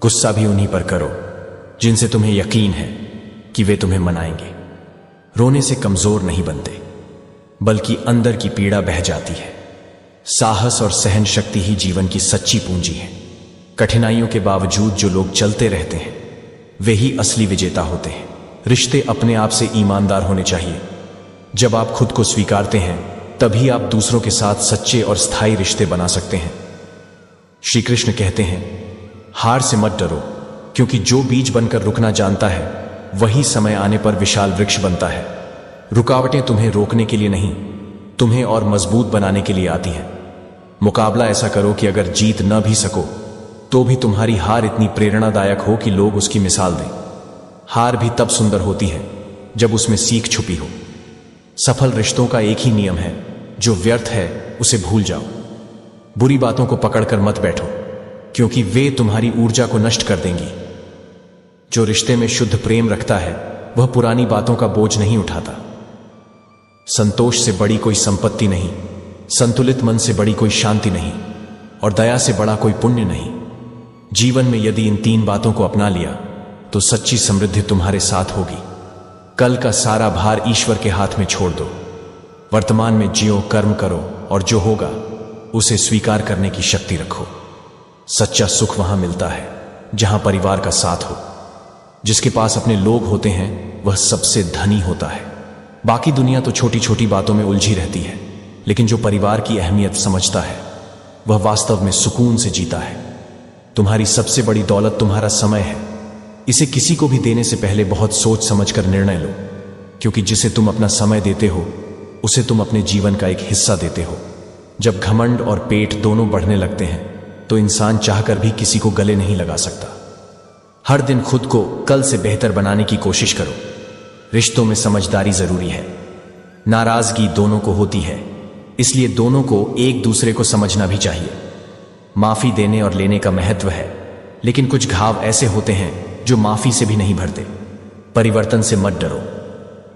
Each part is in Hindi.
गुस्सा भी उन्हीं पर करो जिनसे तुम्हें यकीन है कि वे तुम्हें मनाएंगे। रोने से कमजोर नहीं बनते, बल्कि अंदर की पीड़ा बह जाती है। साहस और सहन शक्ति ही जीवन की सच्ची पूंजी है। कठिनाइयों के बावजूद जो लोग चलते रहते हैं वे ही असली विजेता होते हैं। रिश्ते अपने आप से ईमानदार होने चाहिए। जब आप खुद को स्वीकारते हैं तभी आप दूसरों के साथ सच्चे और स्थायी रिश्ते बना सकते हैं। श्री कृष्ण कहते हैं, हार से मत डरो, क्योंकि जो बीज बनकर रुकना जानता है वही समय आने पर विशाल वृक्ष बनता है। रुकावटें तुम्हें रोकने के लिए नहीं, तुम्हें और मजबूत बनाने के लिए आती हैं। मुकाबला ऐसा करो कि अगर जीत न भी सको तो भी तुम्हारी हार इतनी प्रेरणादायक हो कि लोग उसकी मिसाल दें। हार भी तब सुंदर होती है जब उसमें सीख छुपी हो। सफल रिश्तों का एक ही नियम है, जो व्यर्थ है उसे भूल जाओ। बुरी बातों को पकड़कर मत बैठो, क्योंकि वे तुम्हारी ऊर्जा को नष्ट कर देंगी। जो रिश्ते में शुद्ध प्रेम रखता है वह पुरानी बातों का बोझ नहीं उठाता। संतोष से बड़ी कोई संपत्ति नहीं, संतुलित मन से बड़ी कोई शांति नहीं, और दया से बड़ा कोई पुण्य नहीं। जीवन में यदि इन 3 बातों को अपना लिया तो सच्ची समृद्धि तुम्हारे साथ होगी। कल का सारा भार ईश्वर के हाथ में छोड़ दो। वर्तमान में जियो, कर्म करो, और जो होगा उसे स्वीकार करने की शक्ति रखो। सच्चा सुख वहां मिलता है जहां परिवार का साथ हो। जिसके पास अपने लोग होते हैं वह सबसे धनी होता है। बाकी दुनिया तो छोटी छोटी बातों में उलझी रहती है, लेकिन जो परिवार की अहमियत समझता है वह वास्तव में सुकून से जीता है। तुम्हारी सबसे बड़ी दौलत तुम्हारा समय है। इसे किसी को भी देने से पहले बहुत सोच समझकर निर्णय लो, क्योंकि जिसे तुम अपना समय देते हो उसे तुम अपने जीवन का एक हिस्सा देते हो। जब घमंड और पेट दोनों बढ़ने लगते हैं तो इंसान चाहकर भी किसी को गले नहीं लगा सकता। हर दिन खुद को कल से बेहतर बनाने की कोशिश करो। रिश्तों में समझदारी जरूरी है। नाराजगी दोनों को होती है, इसलिए दोनों को एक दूसरे को समझना भी चाहिए। माफी देने और लेने का महत्व है, लेकिन कुछ घाव ऐसे होते हैं जो माफी से भी नहीं भरते। परिवर्तन से मत डरो।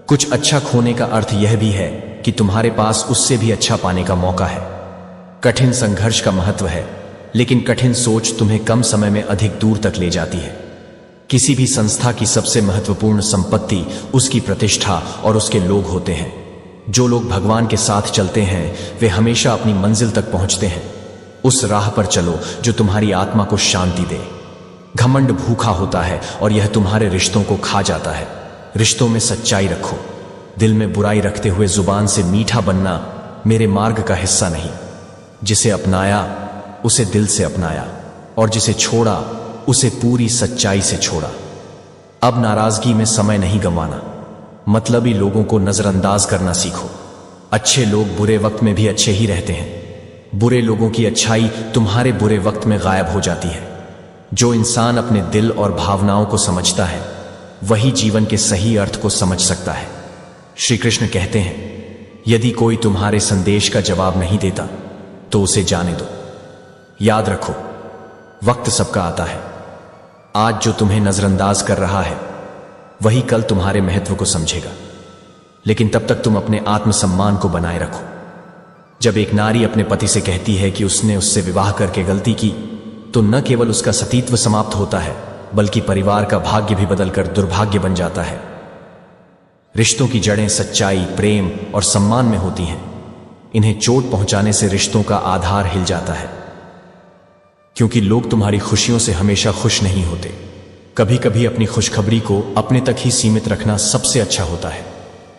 कुछ अच्छा खोने का अर्थ यह भी है कि तुम्हारे पास उससे भी अच्छा पाने का मौका है। कठिन संघर्ष का महत्व है, लेकिन कठिन सोच तुम्हें कम समय में अधिक दूर तक ले जाती है। किसी भी संस्था की सबसे महत्वपूर्ण संपत्ति उसकी प्रतिष्ठा और उसके लोग होते हैं। जो लोग भगवान के साथ चलते हैं वे हमेशा अपनी मंजिल तक पहुंचते हैं। उस राह पर चलो जो तुम्हारी आत्मा को शांति दे। घमंड भूखा होता है और यह तुम्हारे रिश्तों को खा जाता है। रिश्तों में सच्चाई रखो। दिल में बुराई रखते हुए जुबान से मीठा बनना मेरे मार्ग का हिस्सा नहीं। जिसे अपनाया उसे दिल से अपनाया, और जिसे छोड़ा उसे पूरी सच्चाई से छोड़ा। अब नाराजगी में समय नहीं गंवाना। मतलबी लोगों को नजरअंदाज करना सीखो। अच्छे लोग बुरे वक्त में भी अच्छे ही रहते हैं। बुरे लोगों की अच्छाई तुम्हारे बुरे वक्त में गायब हो जाती है। जो इंसान अपने दिल और भावनाओं को समझता है वही जीवन के सही अर्थ को समझ सकता है। श्री कृष्ण कहते हैं, यदि कोई तुम्हारे संदेश का जवाब नहीं देता तो उसे जाने दो। याद रखो, वक्त सबका आता है। आज जो तुम्हें नजरअंदाज कर रहा है वही कल तुम्हारे महत्व को समझेगा। लेकिन तब तक तुम अपने आत्मसम्मान को बनाए रखो। जब एक नारी अपने पति से कहती है कि उसने उससे विवाह करके गलती की, तो न केवल उसका सतीत्व समाप्त होता है बल्कि परिवार का भाग्य भी बदलकर दुर्भाग्य बन जाता है। रिश्तों की जड़ें सच्चाई, प्रेम और सम्मान में होती हैं। इन्हें चोट पहुंचाने से रिश्तों का आधार हिल जाता है, क्योंकि लोग तुम्हारी खुशियों से हमेशा खुश नहीं होते। कभी कभी अपनी खुशखबरी को अपने तक ही सीमित रखना सबसे अच्छा होता है।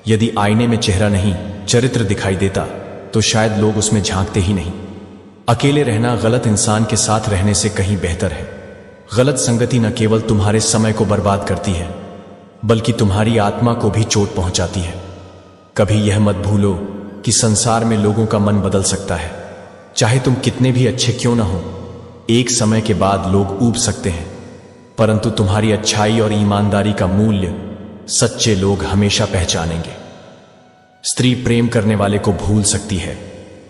यदि आईने में चेहरा नहीं चरित्र दिखाई देता तो शायद लोग उसमें झांकते ही नहीं। अकेले रहना गलत इंसान के साथ रहने से कहीं बेहतर है। गलत संगति न केवल तुम्हारे समय को बर्बाद करती है बल्कि तुम्हारी आत्मा को भी चोट पहुंचाती है। कभी यह मत भूलो कि संसार में लोगों का मन बदल सकता है। चाहे तुम कितने भी अच्छे क्यों ना हो, एक समय के बाद लोग ऊब सकते हैं, परंतु तुम्हारी अच्छाई और ईमानदारी का मूल्य सच्चे लोग हमेशा पहचानेंगे। स्त्री प्रेम करने वाले को भूल सकती है,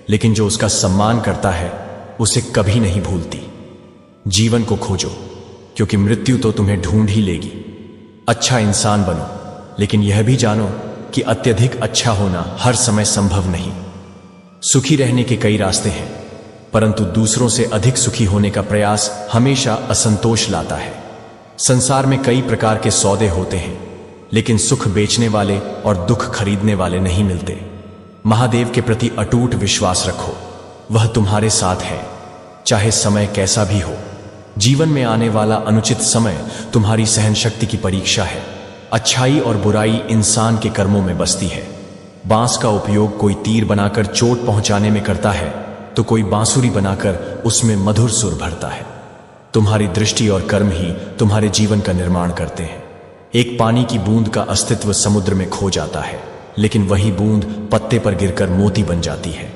लेकिन जो उसका सम्मान करता है उसे कभी नहीं भूलती। जीवन को खोजो, क्योंकि मृत्यु तो तुम्हें ढूंढ ही लेगी। अच्छा इंसान बनो, लेकिन यह भी जानो कि अत्यधिक अच्छा होना हर समय संभव नहीं। सुखी रहने के कई रास्ते हैं, परंतु दूसरों से अधिक सुखी होने का प्रयास हमेशा असंतोष लाता है। संसार में कई प्रकार के सौदे होते हैं, लेकिन सुख बेचने वाले और दुख खरीदने वाले नहीं मिलते। महादेव के प्रति अटूट विश्वास रखो, वह तुम्हारे साथ है, चाहे समय कैसा भी हो। जीवन में आने वाला अनुचित समय तुम्हारी सहन शक्ति की परीक्षा है। अच्छाई और बुराई इंसान के कर्मों में बसती है। बांस का उपयोग कोई तीर बनाकर चोट पहुंचाने में करता है, तो कोई बांसुरी बनाकर उसमें मधुर सुर भरता है। तुम्हारी दृष्टि और कर्म ही तुम्हारे जीवन का निर्माण करते हैं। एक पानी की बूंद का अस्तित्व समुद्र में खो जाता है, लेकिन वही बूंद पत्ते पर गिरकर मोती बन जाती है।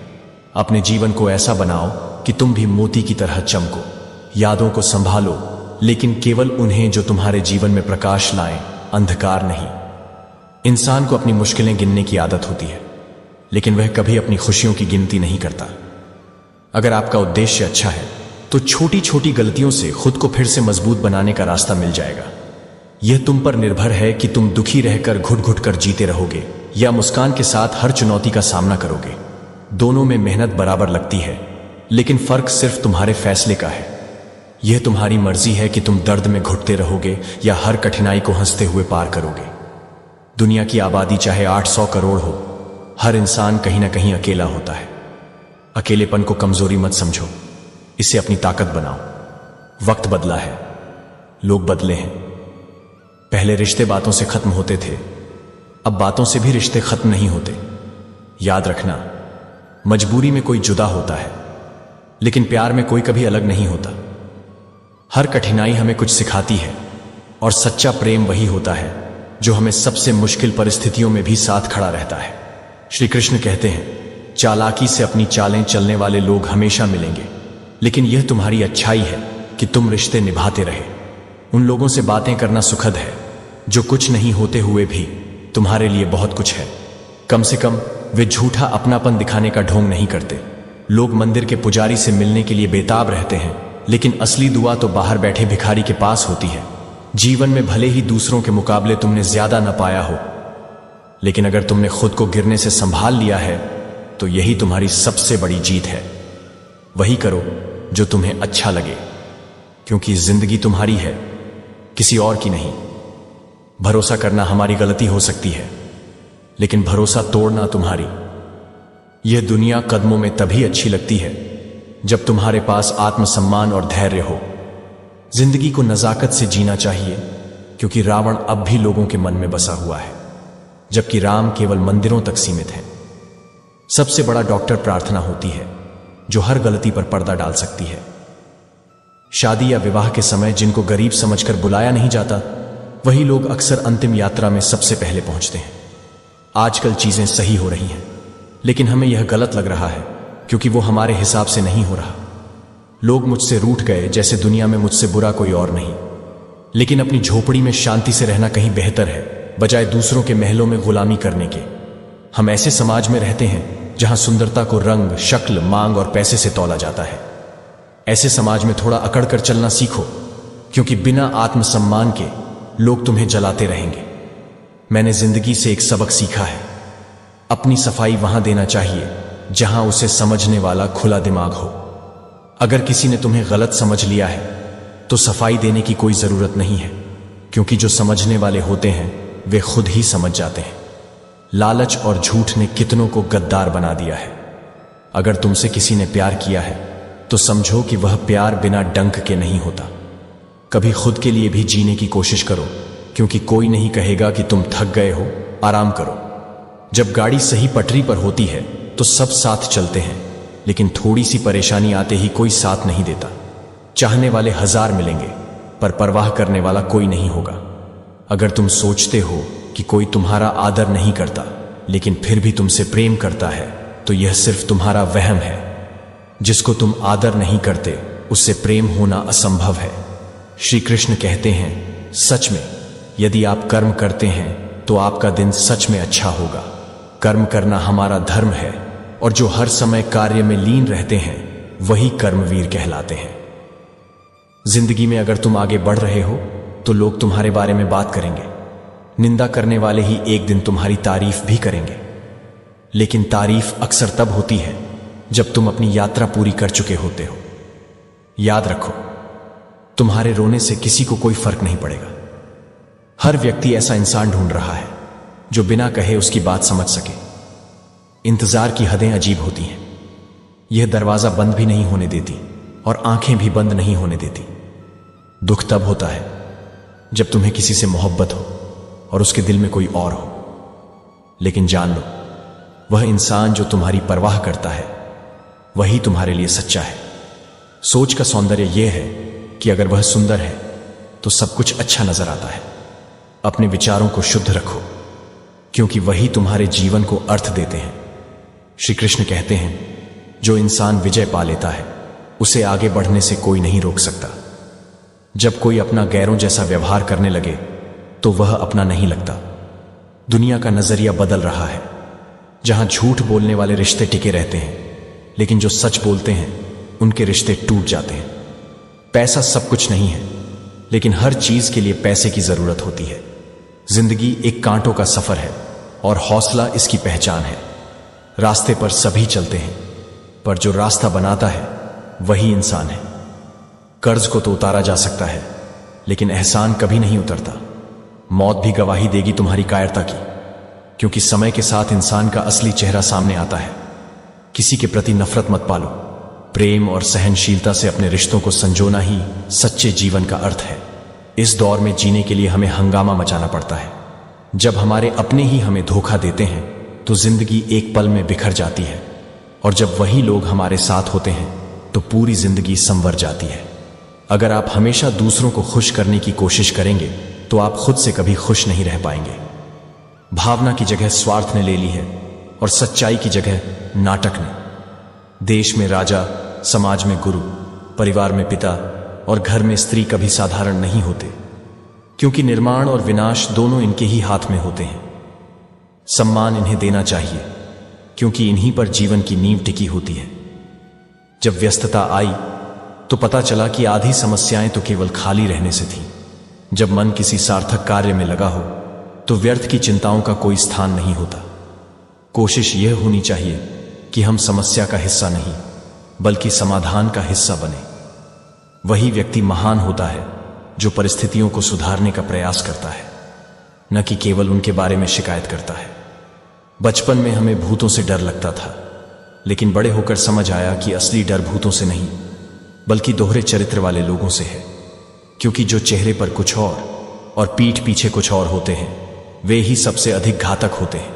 अपने जीवन को ऐसा बनाओ कि तुम भी मोती की तरह चमको। यादों को संभालो, लेकिन केवल उन्हें जो तुम्हारे जीवन में प्रकाश लाएं, अंधकार नहीं। इंसान को अपनी मुश्किलें गिनने की आदत होती है, लेकिन वह कभी अपनी खुशियों की गिनती नहीं करता। अगर आपका उद्देश्य अच्छा है तो छोटी छोटी गलतियों से खुद को फिर से मजबूत बनाने का रास्ता मिल जाएगा। यह तुम पर निर्भर है कि तुम दुखी रहकर घुट घुट कर जीते रहोगे या मुस्कान के साथ हर चुनौती का सामना करोगे। दोनों में मेहनत बराबर लगती है, लेकिन फर्क सिर्फ तुम्हारे फैसले का है। यह तुम्हारी मर्जी है कि तुम दर्द में घुटते रहोगे या हर कठिनाई को हंसते हुए पार करोगे। दुनिया की आबादी चाहे 800 करोड़ हो, हर इंसान कहीं ना कहीं अकेला होता है। अकेलेपन को कमजोरी मत समझो, इसे अपनी ताकत बनाओ। वक्त बदला है, लोग बदले हैं। पहले रिश्ते बातों से खत्म होते थे, अब बातों से भी रिश्ते खत्म नहीं होते। याद रखना, मजबूरी में कोई जुदा होता है, लेकिन प्यार में कोई कभी अलग नहीं होता। हर कठिनाई हमें कुछ सिखाती है, और सच्चा प्रेम वही होता है जो हमें सबसे मुश्किल परिस्थितियों में भी साथ खड़ा रहता है। श्री कृष्ण कहते हैं, चालाकी से अपनी चालें चलने वाले लोग हमेशा मिलेंगे, लेकिन यह तुम्हारी अच्छाई है कि तुम रिश्ते निभाते रहे। उन लोगों से बातें करना सुखद है जो कुछ नहीं होते हुए भी तुम्हारे लिए बहुत कुछ है। कम से कम वे झूठा अपनापन दिखाने का ढोंग नहीं करते। लोग मंदिर के पुजारी से मिलने के लिए बेताब रहते हैं, लेकिन असली दुआ तो बाहर बैठे भिखारी के पास होती है। जीवन में भले ही दूसरों के मुकाबले तुमने ज्यादा न पाया हो, लेकिन अगर तुमने खुद को गिरने से संभाल लिया है तो यही तुम्हारी सबसे बड़ी जीत है। वही करो जो तुम्हें अच्छा लगे, क्योंकि जिंदगी तुम्हारी है, किसी और की नहीं। भरोसा करना हमारी गलती हो सकती है, लेकिन भरोसा तोड़ना तुम्हारी। यह दुनिया कदमों में तभी अच्छी लगती है जब तुम्हारे पास आत्मसम्मान और धैर्य हो। जिंदगी को नजाकत से जीना चाहिए, क्योंकि रावण अब भी लोगों के मन में बसा हुआ है, जबकि राम केवल मंदिरों तक सीमित है। सबसे बड़ा डॉक्टर प्रार्थना होती है, जो हर गलती पर पर्दा डाल सकती है। शादी या विवाह के समय जिनको गरीब समझकर बुलाया नहीं जाता, वही लोग अक्सर अंतिम यात्रा में सबसे पहले पहुंचते हैं। आजकल चीजें सही हो रही हैं, लेकिन हमें यह गलत लग रहा है क्योंकि वो हमारे हिसाब से नहीं हो रहा। लोग मुझसे रूठ गए जैसे दुनिया में मुझसे बुरा कोई और नहीं। लेकिन अपनी झोपड़ी में शांति से रहना कहीं बेहतर है, बजाय दूसरों के महलों में गुलामी करने के। हम ऐसे समाज में रहते हैं जहां सुंदरता को रंग, शक्ल, मांग और पैसे से तौला जाता है। ऐसे समाज में थोड़ा अकड़ कर चलना सीखो, क्योंकि बिना आत्मसम्मान के लोग तुम्हें जलाते रहेंगे। मैंने जिंदगी से एक सबक सीखा है, अपनी सफाई वहां देना चाहिए जहां उसे समझने वाला खुला दिमाग हो। अगर किसी ने तुम्हें गलत समझ लिया है तो सफाई देने की कोई जरूरत नहीं है, क्योंकि जो समझने वाले होते हैं वे खुद ही समझ जाते हैं। लालच और झूठ ने कितनों को गद्दार बना दिया है। अगर तुमसे किसी ने प्यार किया है तो समझो कि वह प्यार बिना डंक के नहीं होता। कभी खुद के लिए भी जीने की कोशिश करो, क्योंकि कोई नहीं कहेगा कि तुम थक गए हो, आराम करो। जब गाड़ी सही पटरी पर होती है तो सब साथ चलते हैं, लेकिन थोड़ी सी परेशानी आते ही कोई साथ नहीं देता। चाहने वाले 1000 मिलेंगे, पर परवाह करने वाला कोई नहीं होगा। अगर तुम सोचते हो कि कोई तुम्हारा आदर नहीं करता लेकिन फिर भी तुमसे प्रेम करता है, तो यह सिर्फ तुम्हारा वहम है। जिसको तुम आदर नहीं करते उससे प्रेम होना असंभव है। श्री कृष्ण कहते हैं, सच में यदि आप कर्म करते हैं तो आपका दिन सच में अच्छा होगा। कर्म करना हमारा धर्म है, और जो हर समय कार्य में लीन रहते हैं वही कर्मवीर कहलाते हैं। जिंदगी में अगर तुम आगे बढ़ रहे हो तो लोग तुम्हारे बारे में बात करेंगे। निंदा करने वाले ही एक दिन तुम्हारी तारीफ भी करेंगे, लेकिन तारीफ अक्सर तब होती है जब तुम अपनी यात्रा पूरी कर चुके होते हो। याद रखो, तुम्हारे रोने से किसी को कोई फर्क नहीं पड़ेगा। हर व्यक्ति ऐसा इंसान ढूंढ रहा है जो बिना कहे उसकी बात समझ सके। इंतजार की हदें अजीब होती हैं। यह दरवाजा बंद भी नहीं होने देती और आंखें भी बंद नहीं होने देती। दुख तब होता है जब तुम्हें किसी से मोहब्बत हो और उसके दिल में कोई और हो। लेकिन जान लो, वह इंसान जो तुम्हारी परवाह करता है वही तुम्हारे लिए सच्चा है। सोच का सौंदर्य यह है कि अगर वह सुंदर है तो सब कुछ अच्छा नजर आता है। अपने विचारों को शुद्ध रखो, क्योंकि वही तुम्हारे जीवन को अर्थ देते हैं। श्री कृष्ण कहते हैं, जो इंसान विजय पा लेता है उसे आगे बढ़ने से कोई नहीं रोक सकता। जब कोई अपना गैरों जैसा व्यवहार करने लगे तो वह अपना नहीं लगता। दुनिया का नजरिया बदल रहा है। जहां झूठ बोलने वाले रिश्ते टिके रहते हैं, लेकिन जो सच बोलते हैं उनके रिश्ते टूट जाते हैं। पैसा सब कुछ नहीं है, लेकिन हर चीज के लिए पैसे की जरूरत होती है। जिंदगी एक कांटों का सफर है और हौसला इसकी पहचान है। रास्ते पर सभी चलते हैं, पर जो रास्ता बनाता है वही इंसान है। कर्ज को तो उतारा जा सकता है, लेकिन एहसान कभी नहीं उतरता। मौत भी गवाही देगी तुम्हारी कायरता की, क्योंकि समय के साथ इंसान का असली चेहरा सामने आता है। किसी के प्रति नफरत मत पालो। प्रेम और सहनशीलता से अपने रिश्तों को संजोना ही सच्चे जीवन का अर्थ है। इस दौर में जीने के लिए हमें हंगामा मचाना पड़ता है। जब हमारे अपने ही हमें धोखा देते हैं तो जिंदगी एक पल में बिखर जाती है, और जब वही लोग हमारे साथ होते हैं तो पूरी जिंदगी संवर जाती है। अगर आप हमेशा दूसरों को खुश करने की कोशिश करेंगे तो आप खुद से कभी खुश नहीं रह पाएंगे। भावना की जगह स्वार्थ ने ले ली है और सच्चाई की जगह नाटक ने। देश में राजा, समाज में गुरु, परिवार में पिता और घर में स्त्री कभी साधारण नहीं होते, क्योंकि निर्माण और विनाश दोनों इनके ही हाथ में होते हैं। सम्मान इन्हें देना चाहिए, क्योंकि इन्हीं पर जीवन की नींव टिकी होती है। जब व्यस्तता आई तो पता चला कि आधी समस्याएं तो केवल खाली रहने से थीं। जब मन किसी सार्थक कार्य में लगा हो तो व्यर्थ की चिंताओं का कोई स्थान नहीं होता। कोशिश यह होनी चाहिए कि हम समस्या का हिस्सा नहीं, बल्कि समाधान का हिस्सा बने। वही व्यक्ति महान होता है जो परिस्थितियों को सुधारने का प्रयास करता है, न कि केवल उनके बारे में शिकायत करता है। बचपन में हमें भूतों से डर लगता था, लेकिन बड़े होकर समझ आया कि असली डर भूतों से नहीं, बल्कि दोहरे चरित्र वाले लोगों से है। क्योंकि जो चेहरे पर कुछ और पीठ पीछे कुछ और होते हैं, वे ही सबसे अधिक घातक होते हैं।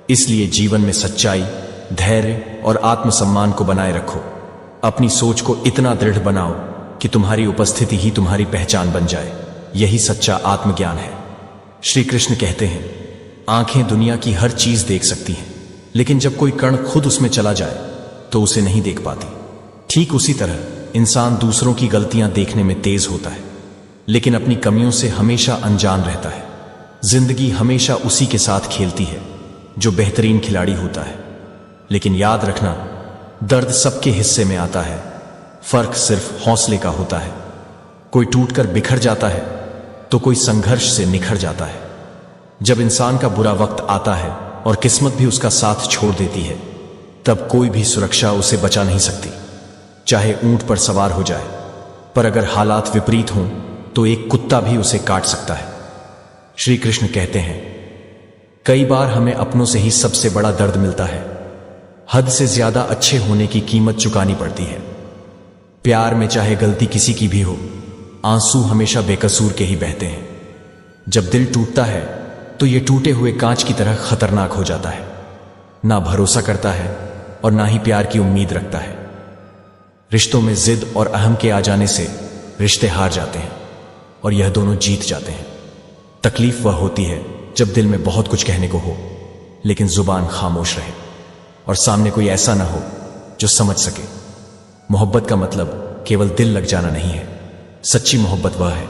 इसलिए जीवन में सच्चाई, धैर्य और आत्मसम्मान को बनाए रखो। अपनी सोच को इतना दृढ़ बनाओ कि तुम्हारी उपस्थिति ही तुम्हारी पहचान बन जाए। यही सच्चा आत्मज्ञान है। श्री कृष्ण कहते हैं, आंखें दुनिया की हर चीज देख सकती हैं, लेकिन जब कोई कण खुद उसमें चला जाए तो उसे नहीं देख पाती। ठीक उसी तरह इंसान दूसरों की गलतियां देखने में तेज होता है, लेकिन अपनी कमियों से हमेशा अनजान रहता है। जिंदगी हमेशा उसी के साथ खेलती है जो बेहतरीन खिलाड़ी होता है। लेकिन याद रखना, दर्द सबके हिस्से में आता है, फर्क सिर्फ हौसले का होता है। कोई टूटकर बिखर जाता है तो कोई संघर्ष से निखर जाता है। जब इंसान का बुरा वक्त आता है और किस्मत भी उसका साथ छोड़ देती है, तब कोई भी सुरक्षा उसे बचा नहीं सकती। चाहे ऊंट पर सवार हो जाए, पर अगर हालात विपरीत हों तो एक कुत्ता भी उसे काट सकता है। श्री कृष्ण कहते हैं, कई बार हमें अपनों से ही सबसे बड़ा दर्द मिलता है। हद से ज्यादा अच्छे होने की कीमत चुकानी पड़ती है। प्यार में चाहे गलती किसी की भी हो, आंसू हमेशा बेकसूर के ही बहते हैं। जब दिल टूटता है तो यह टूटे हुए कांच की तरह खतरनाक हो जाता है। ना भरोसा करता है और ना ही प्यार की उम्मीद रखता है। रिश्तों में जिद और अहम के आ जाने से रिश्ते हार जाते हैं और यह दोनों जीत जाते हैं। तकलीफ वह होती है जब दिल में बहुत कुछ कहने को हो, लेकिन जुबान खामोश रहे और सामने कोई ऐसा ना हो जो समझ सके। मोहब्बत का मतलब केवल दिल लग जाना नहीं है। सच्ची मोहब्बत वह है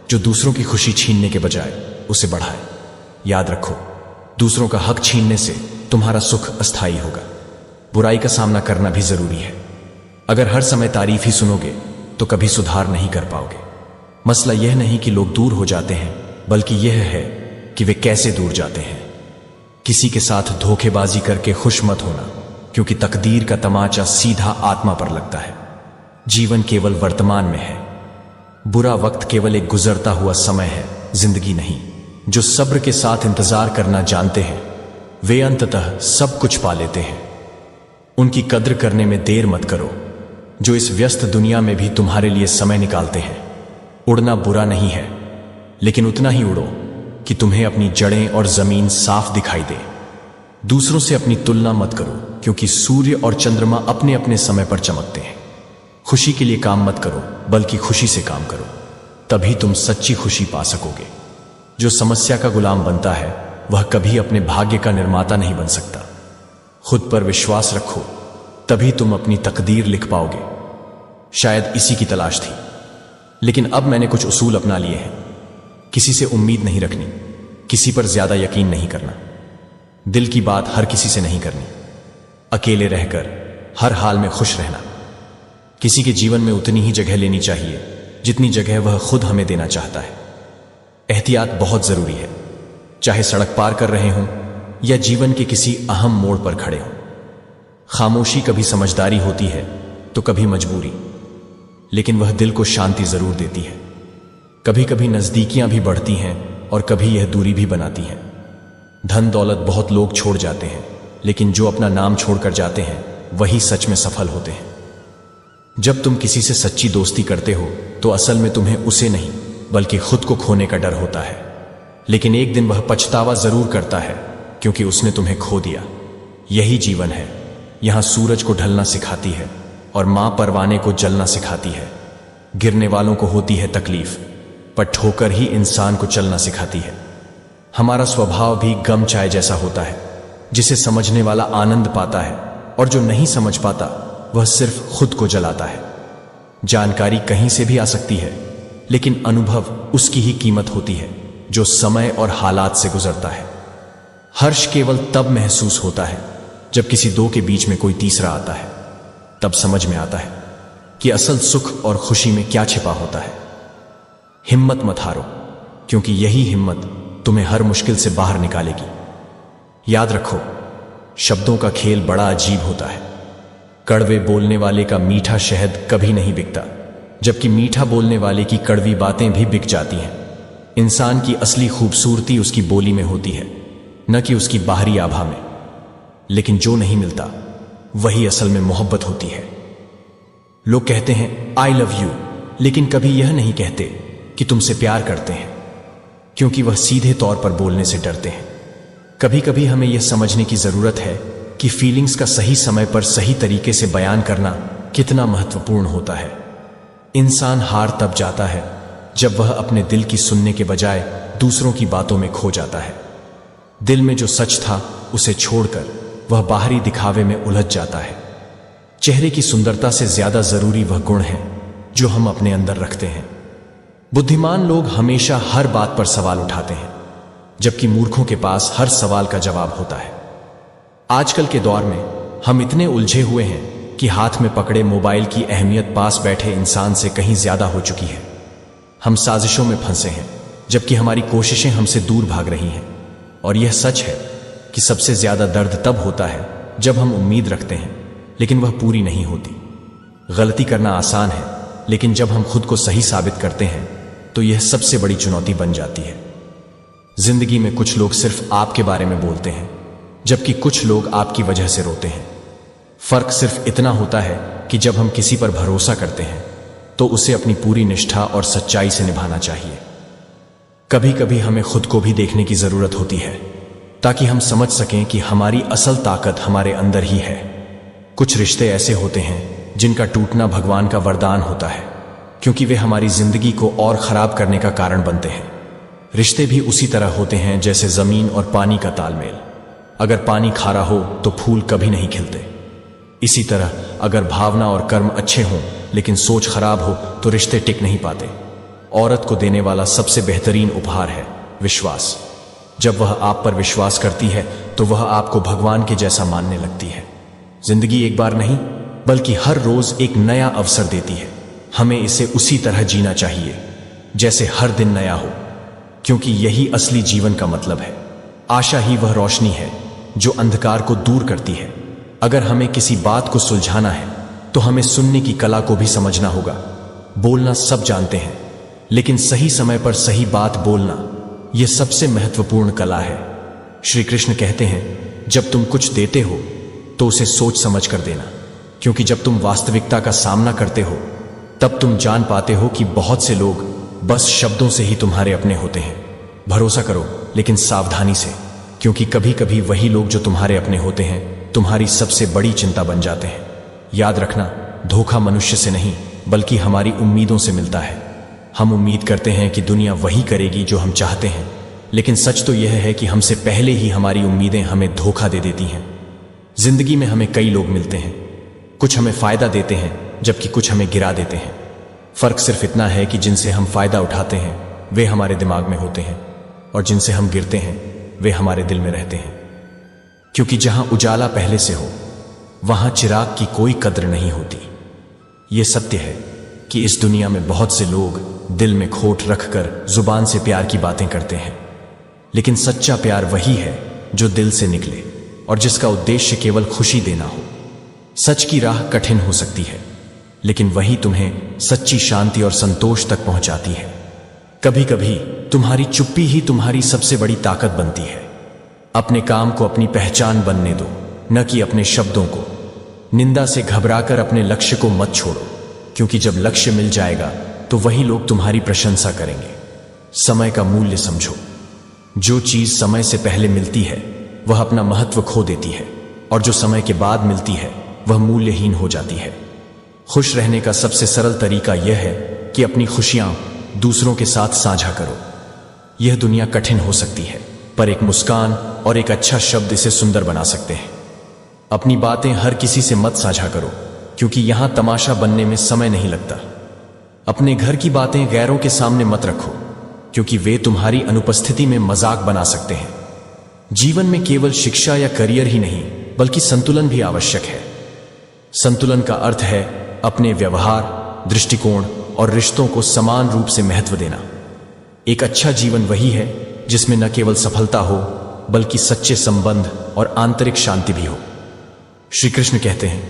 जो दूसरों की खुशी छीनने के बजाय उसे बढ़ाए। याद रखो, दूसरों का हक छीनने से तुम्हारा सुख अस्थायी होगा। बुराई का सामना करना भी जरूरी है। अगर हर समय तारीफ ही सुनोगे तो कभी सुधार नहीं कर पाओगे। मसला यह नहीं कि लोग दूर हो जाते हैं, बल्कि यह है कि वे कैसे दूर जाते हैं। किसी के साथ धोखेबाजी करके खुश मत होना, क्योंकि तकदीर का तमाचा सीधा आत्मा पर लगता है। जीवन केवल वर्तमान में है। बुरा वक्त केवल एक गुजरता हुआ समय है, जिंदगी नहीं। जो सब्र के साथ इंतजार करना जानते हैं वे अंततः सब कुछ पा लेते हैं। उनकी कद्र करने में देर मत करो, जो इस व्यस्त दुनिया में भी तुम्हारे लिए समय निकालते हैं। उड़ना बुरा नहीं है, लेकिन उतना ही उड़ो कि तुम्हें अपनी जड़ें और जमीन साफ दिखाई दे। दूसरों से अपनी तुलना मत करो, क्योंकि सूर्य और चंद्रमा अपने अपने समय पर चमकते हैं। खुशी के लिए काम मत करो, बल्कि खुशी से काम करो, तभी तुम सच्ची खुशी पा सकोगे। जो समस्या का गुलाम बनता है वह कभी अपने भाग्य का निर्माता नहीं बन सकता। खुद पर विश्वास रखो, तभी तुम अपनी तकदीर लिख पाओगे। शायद इसी की तलाश थी, लेकिन अब मैंने कुछ उसूल अपना लिए हैं। किसी से उम्मीद नहीं रखनी, किसी पर ज्यादा यकीन नहीं करना, दिल की बात हर किसी से नहीं करनी, अकेले रहकर हर हाल में खुश रहना। किसी के जीवन में उतनी ही जगह लेनी चाहिए जितनी जगह वह खुद हमें देना चाहता है। एहतियात बहुत जरूरी है, चाहे सड़क पार कर रहे हों या जीवन के किसी अहम मोड़ पर खड़े हों। खामोशी कभी समझदारी होती है तो कभी मजबूरी, लेकिन वह दिल को शांति जरूर देती है। कभी कभी नजदीकियां भी बढ़ती हैं और कभी यह दूरी भी बनाती हैं। धन दौलत बहुत लोग छोड़ जाते हैं, लेकिन जो अपना नाम छोड़कर जाते हैं वही सच में सफल होते हैं। जब तुम किसी से सच्ची दोस्ती करते हो तो असल में तुम्हें उसे नहीं बल्कि खुद को खोने का डर होता है। लेकिन एक दिन वह पछतावा जरूर करता है, क्योंकि उसने तुम्हें खो दिया। यही जीवन है। यहां सूरज को ढलना सिखाती है और मां परवाने को जलना सिखाती है। गिरने वालों को होती है तकलीफ, पर ठोकर ही इंसान को चलना सिखाती है। हमारा स्वभाव भी गम चाय जैसा होता है, जिसे समझने वाला आनंद पाता है और जो नहीं समझ पाता वह सिर्फ खुद को जलाता है। जानकारी कहीं से भी आ सकती है, लेकिन अनुभव उसकी ही कीमत होती है जो समय और हालात से गुजरता है। हर्ष केवल तब महसूस होता है जब किसी दो के बीच में कोई तीसरा आता है। तब समझ में आता है कि असल सुख और खुशी में क्या छिपा होता है। हिम्मत मत हारो, क्योंकि यही हिम्मत तुम्हें हर मुश्किल से बाहर निकालेगी। याद रखो, शब्दों का खेल बड़ा अजीब होता है। कड़वे बोलने वाले का मीठा शहद कभी नहीं बिकता, जबकि मीठा बोलने वाले की कड़वी बातें भी बिक जाती हैं। इंसान की असली खूबसूरती उसकी बोली में होती है, न कि उसकी बाहरी आभा में। लेकिन जो नहीं मिलता वही असल में मोहब्बत होती है। लोग कहते हैं आई लव यू, लेकिन कभी यह नहीं कहते कि तुमसे प्यार करते हैं, क्योंकि वह सीधे तौर पर बोलने से डरते हैं। कभी कभी हमें यह समझने की जरूरत है कि फीलिंग्स का सही समय पर सही तरीके से बयान करना कितना महत्वपूर्ण होता है। इंसान हार तब जाता है जब वह अपने दिल की सुनने के बजाय दूसरों की बातों में खो जाता है। दिल में जो सच था उसे छोड़कर वह बाहरी दिखावे में उलझ जाता है। चेहरे की सुंदरता से ज्यादा जरूरी वह गुण है जो हम अपने अंदर रखते हैं। बुद्धिमान लोग हमेशा हर बात पर सवाल उठाते हैं, जबकि मूर्खों के पास हर सवाल का जवाब होता है। आजकल के दौर में हम इतने उलझे हुए हैं कि हाथ में पकड़े मोबाइल की अहमियत पास बैठे इंसान से कहीं ज्यादा हो चुकी है। हम साजिशों में फंसे हैं, जबकि हमारी कोशिशें हमसे दूर भाग रही हैं। और यह सच है कि सबसे ज्यादा दर्द तब होता है जब हम उम्मीद रखते हैं लेकिन वह पूरी नहीं होती। गलती करना आसान है, लेकिन जब हम खुद को सही साबित करते हैं तो यह सबसे बड़ी चुनौती बन जाती है। जिंदगी में कुछ लोग सिर्फ आपके बारे में बोलते हैं, जबकि कुछ लोग आपकी वजह से रोते हैं। फर्क सिर्फ इतना होता है कि जब हम किसी पर भरोसा करते हैं तो उसे अपनी पूरी निष्ठा और सच्चाई से निभाना चाहिए। कभी कभी हमें खुद को भी देखने की जरूरत होती है, ताकि हम समझ सकें कि हमारी असल ताकत हमारे अंदर ही है। कुछ रिश्ते ऐसे होते हैं जिनका टूटना भगवान का वरदान होता है, क्योंकि वे हमारी जिंदगी को और खराब करने का कारण बनते हैं। रिश्ते भी उसी तरह होते हैं जैसे जमीन और पानी का तालमेल। अगर पानी खारा हो तो फूल कभी नहीं खिलते। इसी तरह अगर भावना और कर्म अच्छे हों लेकिन सोच खराब हो तो रिश्ते टिक नहीं पाते। औरत को देने वाला सबसे बेहतरीन उपहार है विश्वास। जब वह आप पर विश्वास करती है तो वह आपको भगवान के जैसा मानने लगती है। जिंदगी एक बार नहीं बल्कि हर रोज एक नया अवसर देती है। हमें इसे उसी तरह जीना चाहिए जैसे हर दिन नया हो, क्योंकि यही असली जीवन का मतलब है। आशा ही वह रोशनी है जो अंधकार को दूर करती है। अगर हमें किसी बात को सुलझाना है तो हमें सुनने की कला को भी समझना होगा। बोलना सब जानते हैं, लेकिन सही समय पर सही बात बोलना यह सबसे महत्वपूर्ण कला है। श्री कृष्ण कहते हैं, जब तुम कुछ देते हो तो उसे सोच समझ कर देना, क्योंकि जब तुम वास्तविकता का सामना करते हो तब तुम जान पाते हो कि बहुत से लोग बस शब्दों से ही तुम्हारे अपने होते हैं। भरोसा करो, लेकिन सावधानी से, क्योंकि कभी कभी वही लोग जो तुम्हारे अपने होते हैं तुम्हारी सबसे बड़ी चिंता बन जाते हैं। याद रखना, धोखा मनुष्य से नहीं बल्कि हमारी उम्मीदों से मिलता है। हम उम्मीद करते हैं कि दुनिया वही करेगी जो हम चाहते हैं, लेकिन सच तो यह है कि हमसे पहले ही हमारी उम्मीदें हमें धोखा दे देती हैं। जिंदगी में हमें कई लोग मिलते हैं, कुछ हमें फायदा देते हैं जबकि कुछ हमें गिरा देते हैं। फर्क सिर्फ इतना है कि जिनसे हम फायदा उठाते हैं वे हमारे दिमाग में होते हैं और जिनसे हम गिरते हैं वे हमारे दिल में रहते हैं। क्योंकि जहां उजाला पहले से हो वहां चिराग की कोई कद्र नहीं होती। यह सत्य है कि इस दुनिया में बहुत से लोग दिल में खोट रखकर जुबान से प्यार की बातें करते हैं, लेकिन सच्चा प्यार वही है जो दिल से निकले और जिसका उद्देश्य केवल खुशी देना हो। सच की राह कठिन हो सकती है, लेकिन वही तुम्हें सच्ची शांति और संतोष तक पहुंचाती है। कभी कभी तुम्हारी चुप्पी ही तुम्हारी सबसे बड़ी ताकत बनती है। अपने काम को अपनी पहचान बनने दो, न कि अपने शब्दों को। निंदा से घबराकर अपने लक्ष्य को मत छोड़ो, क्योंकि जब लक्ष्य मिल जाएगा तो वही लोग तुम्हारी प्रशंसा करेंगे। समय का मूल्य समझो। जो चीज समय से पहले मिलती है वह अपना महत्व खो देती है, और जो समय के बाद मिलती है वह मूल्यहीन हो जाती है। खुश रहने का सबसे सरल तरीका यह है कि अपनी खुशियां दूसरों के साथ साझा करो। यह दुनिया कठिन हो सकती है, पर एक मुस्कान और एक अच्छा शब्द इसे सुंदर बना सकते हैं। अपनी बातें हर किसी से मत साझा करो, क्योंकि यहां तमाशा बनने में समय नहीं लगता। अपने घर की बातें गैरों के सामने मत रखो, क्योंकि वे तुम्हारी अनुपस्थिति में मजाक बना सकते हैं। जीवन में केवल शिक्षा या करियर ही नहीं बल्कि संतुलन भी आवश्यक है। संतुलन का अर्थ है अपने व्यवहार, दृष्टिकोण और रिश्तों को समान रूप से महत्व देना। एक अच्छा जीवन वही है जिसमें न केवल सफलता हो बल्कि सच्चे संबंध और आंतरिक शांति भी हो। श्री कृष्ण कहते हैं,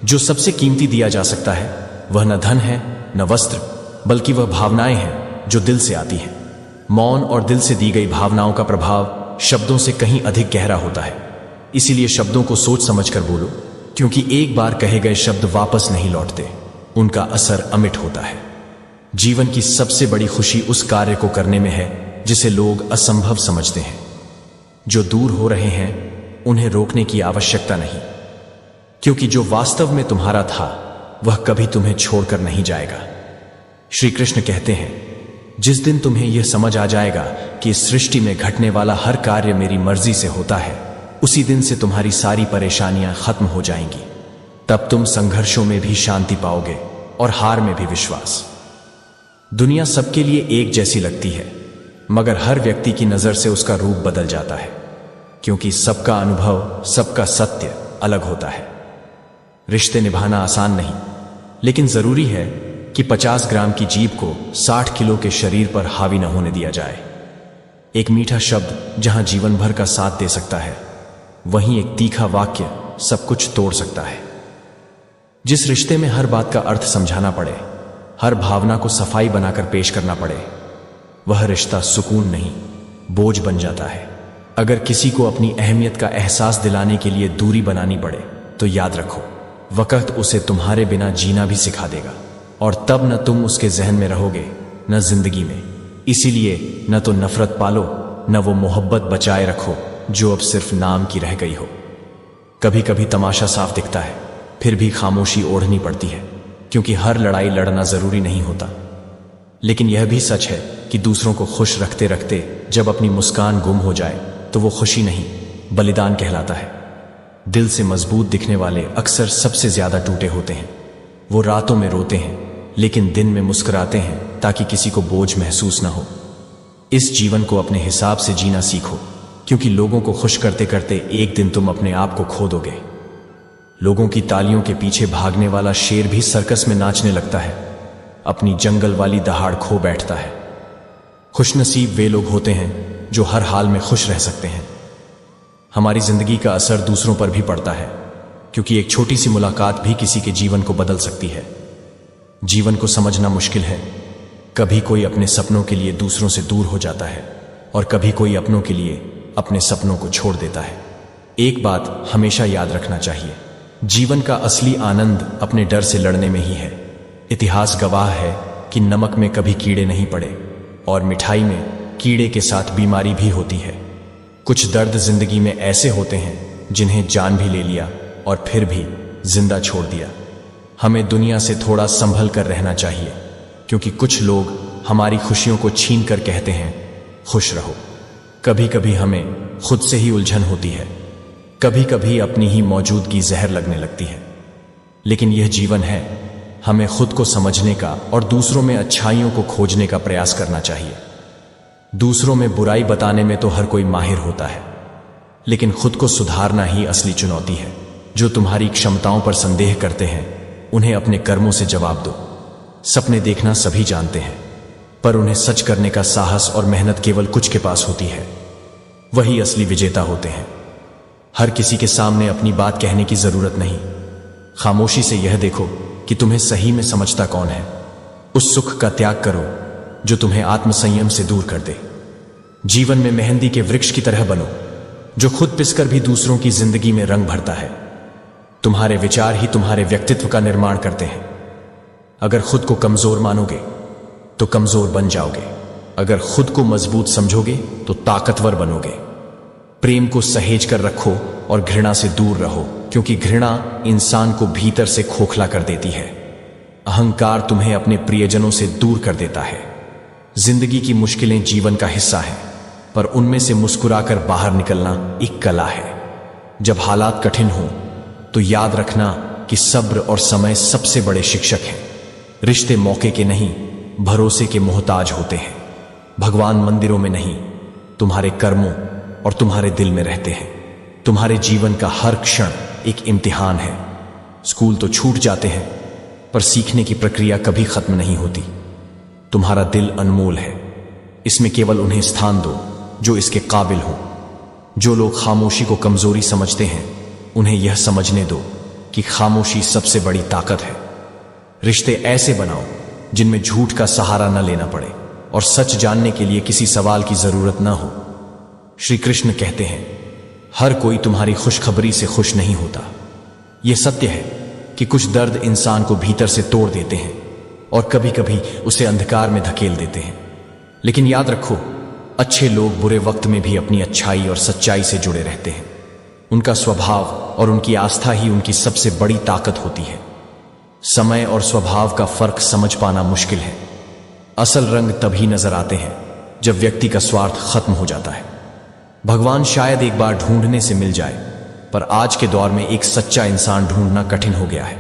जो सबसे कीमती दिया जा सकता है वह न धन है न वस्त्र, बल्कि वह भावनाएं हैं जो दिल से आती हैं। मौन और दिल से दी गई भावनाओं का प्रभाव शब्दों से कहीं अधिक गहरा होता है। इसीलिए शब्दों को सोच समझकर बोलो, क्योंकि एक बार कहे गए शब्द वापस नहीं लौटते, उनका असर अमिट होता है। जीवन की सबसे बड़ी खुशी उस कार्य को करने में है जिसे लोग असंभव समझते हैं। जो दूर हो रहे हैं उन्हें रोकने की आवश्यकता नहीं, क्योंकि जो वास्तव में तुम्हारा था वह कभी तुम्हें छोड़कर नहीं जाएगा। श्री कृष्ण कहते हैं, जिस दिन तुम्हें यह समझ आ जाएगा कि इस सृष्टि में घटने वाला हर कार्य मेरी मर्जी से होता है, उसी दिन से तुम्हारी सारी परेशानियां खत्म हो जाएंगी। तब तुम संघर्षों में भी शांति पाओगे और हार में भी विश्वास। दुनिया सबके लिए एक जैसी लगती है, मगर हर व्यक्ति की नजर से उसका रूप बदल जाता है, क्योंकि सबका अनुभव, सबका सत्य अलग होता है। रिश्ते निभाना आसान नहीं, लेकिन जरूरी है कि 50 ग्राम की जीभ को 60 किलो के शरीर पर हावी न होने दिया जाए। एक मीठा शब्द जहां जीवन भर का साथ दे सकता है, वहीं एक तीखा वाक्य सब कुछ तोड़ सकता है। जिस रिश्ते में हर बात का अर्थ समझाना पड़े, हर भावना को सफाई बनाकर पेश करना पड़े, वह रिश्ता सुकून नहीं बोझ बन जाता है। अगर किसी को अपनी अहमियत का एहसास दिलाने के लिए दूरी बनानी पड़े तो याद रखो, वक्त उसे तुम्हारे बिना जीना भी सिखा देगा, और तब न तुम उसके जहन में रहोगे न जिंदगी में। इसीलिए न तो नफरत पालो न वो मोहब्बत बचाए रखो जो अब सिर्फ नाम की रह गई हो। कभी कभी तमाशा साफ दिखता है, फिर भी खामोशी ओढ़नी पड़ती है, क्योंकि हर लड़ाई लड़ना जरूरी नहीं होता। लेकिन यह भी सच है कि दूसरों को खुश रखते रखते जब अपनी मुस्कान गुम हो जाए तो वो खुशी नहीं बलिदान कहलाता है। दिल से मजबूत दिखने वाले अक्सर सबसे ज्यादा टूटे होते हैं। वो रातों में रोते हैं लेकिन दिन में मुस्कुराते हैं ताकि किसी को बोझ महसूस ना हो। इस जीवन को अपने हिसाब से जीना सीखो, क्योंकि लोगों को खुश करते करते एक दिन तुम अपने आप को खो दोगे। लोगों की तालियों के पीछे भागने वाला शेर भी सर्कस में नाचने लगता है, अपनी जंगल वाली दहाड़ खो बैठता है। खुशनसीब वे लोग होते हैं जो हर हाल में खुश रह सकते हैं। हमारी जिंदगी का असर दूसरों पर भी पड़ता है, क्योंकि एक छोटी सी मुलाकात भी किसी के जीवन को बदल सकती है। जीवन को समझना मुश्किल है। कभी कोई अपने सपनों के लिए दूसरों से दूर हो जाता है और कभी कोई अपनों के लिए अपने सपनों को छोड़ देता है। एक बात हमेशा याद रखना चाहिए, जीवन का असली आनंद अपने डर से लड़ने में ही है। इतिहास गवाह है कि नमक में कभी कीड़े नहीं पड़े और मिठाई में कीड़े के साथ बीमारी भी होती है। कुछ दर्द जिंदगी में ऐसे होते हैं जिन्हें जान भी ले लिया और फिर भी जिंदा छोड़ दिया। हमें दुनिया से थोड़ा संभल कर रहना चाहिए, क्योंकि कुछ लोग हमारी खुशियों को छीन कर कहते हैं खुश रहो। कभी कभी हमें खुद से ही उलझन होती है, कभी कभी अपनी ही मौजूदगी जहर लगने लगती है। लेकिन यह जीवन है, हमें खुद को समझने का और दूसरों में अच्छाइयों को खोजने का प्रयास करना चाहिए। दूसरों में बुराई बताने में तो हर कोई माहिर होता है, लेकिन खुद को सुधारना ही असली चुनौती है। जो तुम्हारी क्षमताओं पर संदेह करते हैं उन्हें अपने कर्मों से जवाब दो। सपने देखना सभी जानते हैं, पर उन्हें सच करने का साहस और मेहनत केवल कुछ के पास होती है। वही असली विजेता होते हैं। हर किसी के सामने अपनी बात कहने की जरूरत नहीं। खामोशी से यह देखो कि तुम्हें सही में समझता कौन है। उस सुख का त्याग करो जो तुम्हें आत्मसंयम से दूर कर दे। जीवन में मेहंदी के वृक्ष की तरह बनो, जो खुद पिसकर भी दूसरों की जिंदगी में रंग भरता है। तुम्हारे विचार ही तुम्हारे व्यक्तित्व का निर्माण करते हैं। अगर खुद को कमजोर मानोगे तो कमजोर बन जाओगे। अगर खुद को मजबूत समझोगे तो ताकतवर बनोगे। प्रेम को सहेज कर रखो और घृणा से दूर रहो, क्योंकि घृणा इंसान को भीतर से खोखला कर देती है। अहंकार तुम्हें अपने प्रियजनों से दूर कर देता है। जिंदगी की मुश्किलें जीवन का हिस्सा हैं, पर उनमें से मुस्कुराकर बाहर निकलना एक कला है। जब हालात कठिन हों तो याद रखना कि सब्र और समय सबसे बड़े शिक्षक हैं। रिश्ते मौके के नहीं, भरोसे के मोहताज होते हैं। भगवान मंदिरों में नहीं, तुम्हारे कर्मों और तुम्हारे दिल में रहते हैं। तुम्हारे जीवन का हर क्षण एक इम्तिहान है। स्कूल तो छूट जाते हैं, पर सीखने की प्रक्रिया कभी खत्म नहीं होती। तुम्हारा दिल अनमोल है, इसमें केवल उन्हें स्थान दो जो इसके काबिल हो। जो लोग खामोशी को कमजोरी समझते हैं उन्हें यह समझने दो कि खामोशी सबसे बड़ी ताकत है। रिश्ते ऐसे बनाओ जिनमें झूठ का सहारा न लेना पड़े और सच जानने के लिए किसी सवाल की जरूरत न हो। श्री कृष्ण कहते हैं, हर कोई तुम्हारी खुशखबरी से खुश नहीं होता। यह सत्य है कि कुछ दर्द इंसान को भीतर से तोड़ देते हैं और कभी कभी उसे अंधकार में धकेल देते हैं। लेकिन याद रखो, अच्छे लोग बुरे वक्त में भी अपनी अच्छाई और सच्चाई से जुड़े रहते हैं। उनका स्वभाव और उनकी आस्था ही उनकी सबसे बड़ी ताकत होती है। समय और स्वभाव का फर्क समझ पाना मुश्किल है। असल रंग तभी नजर आते हैं जब व्यक्ति का स्वार्थ खत्म हो जाता है। भगवान शायद एक बार ढूंढने से मिल जाए, पर आज के दौर में एक सच्चा इंसान ढूंढना कठिन हो गया है।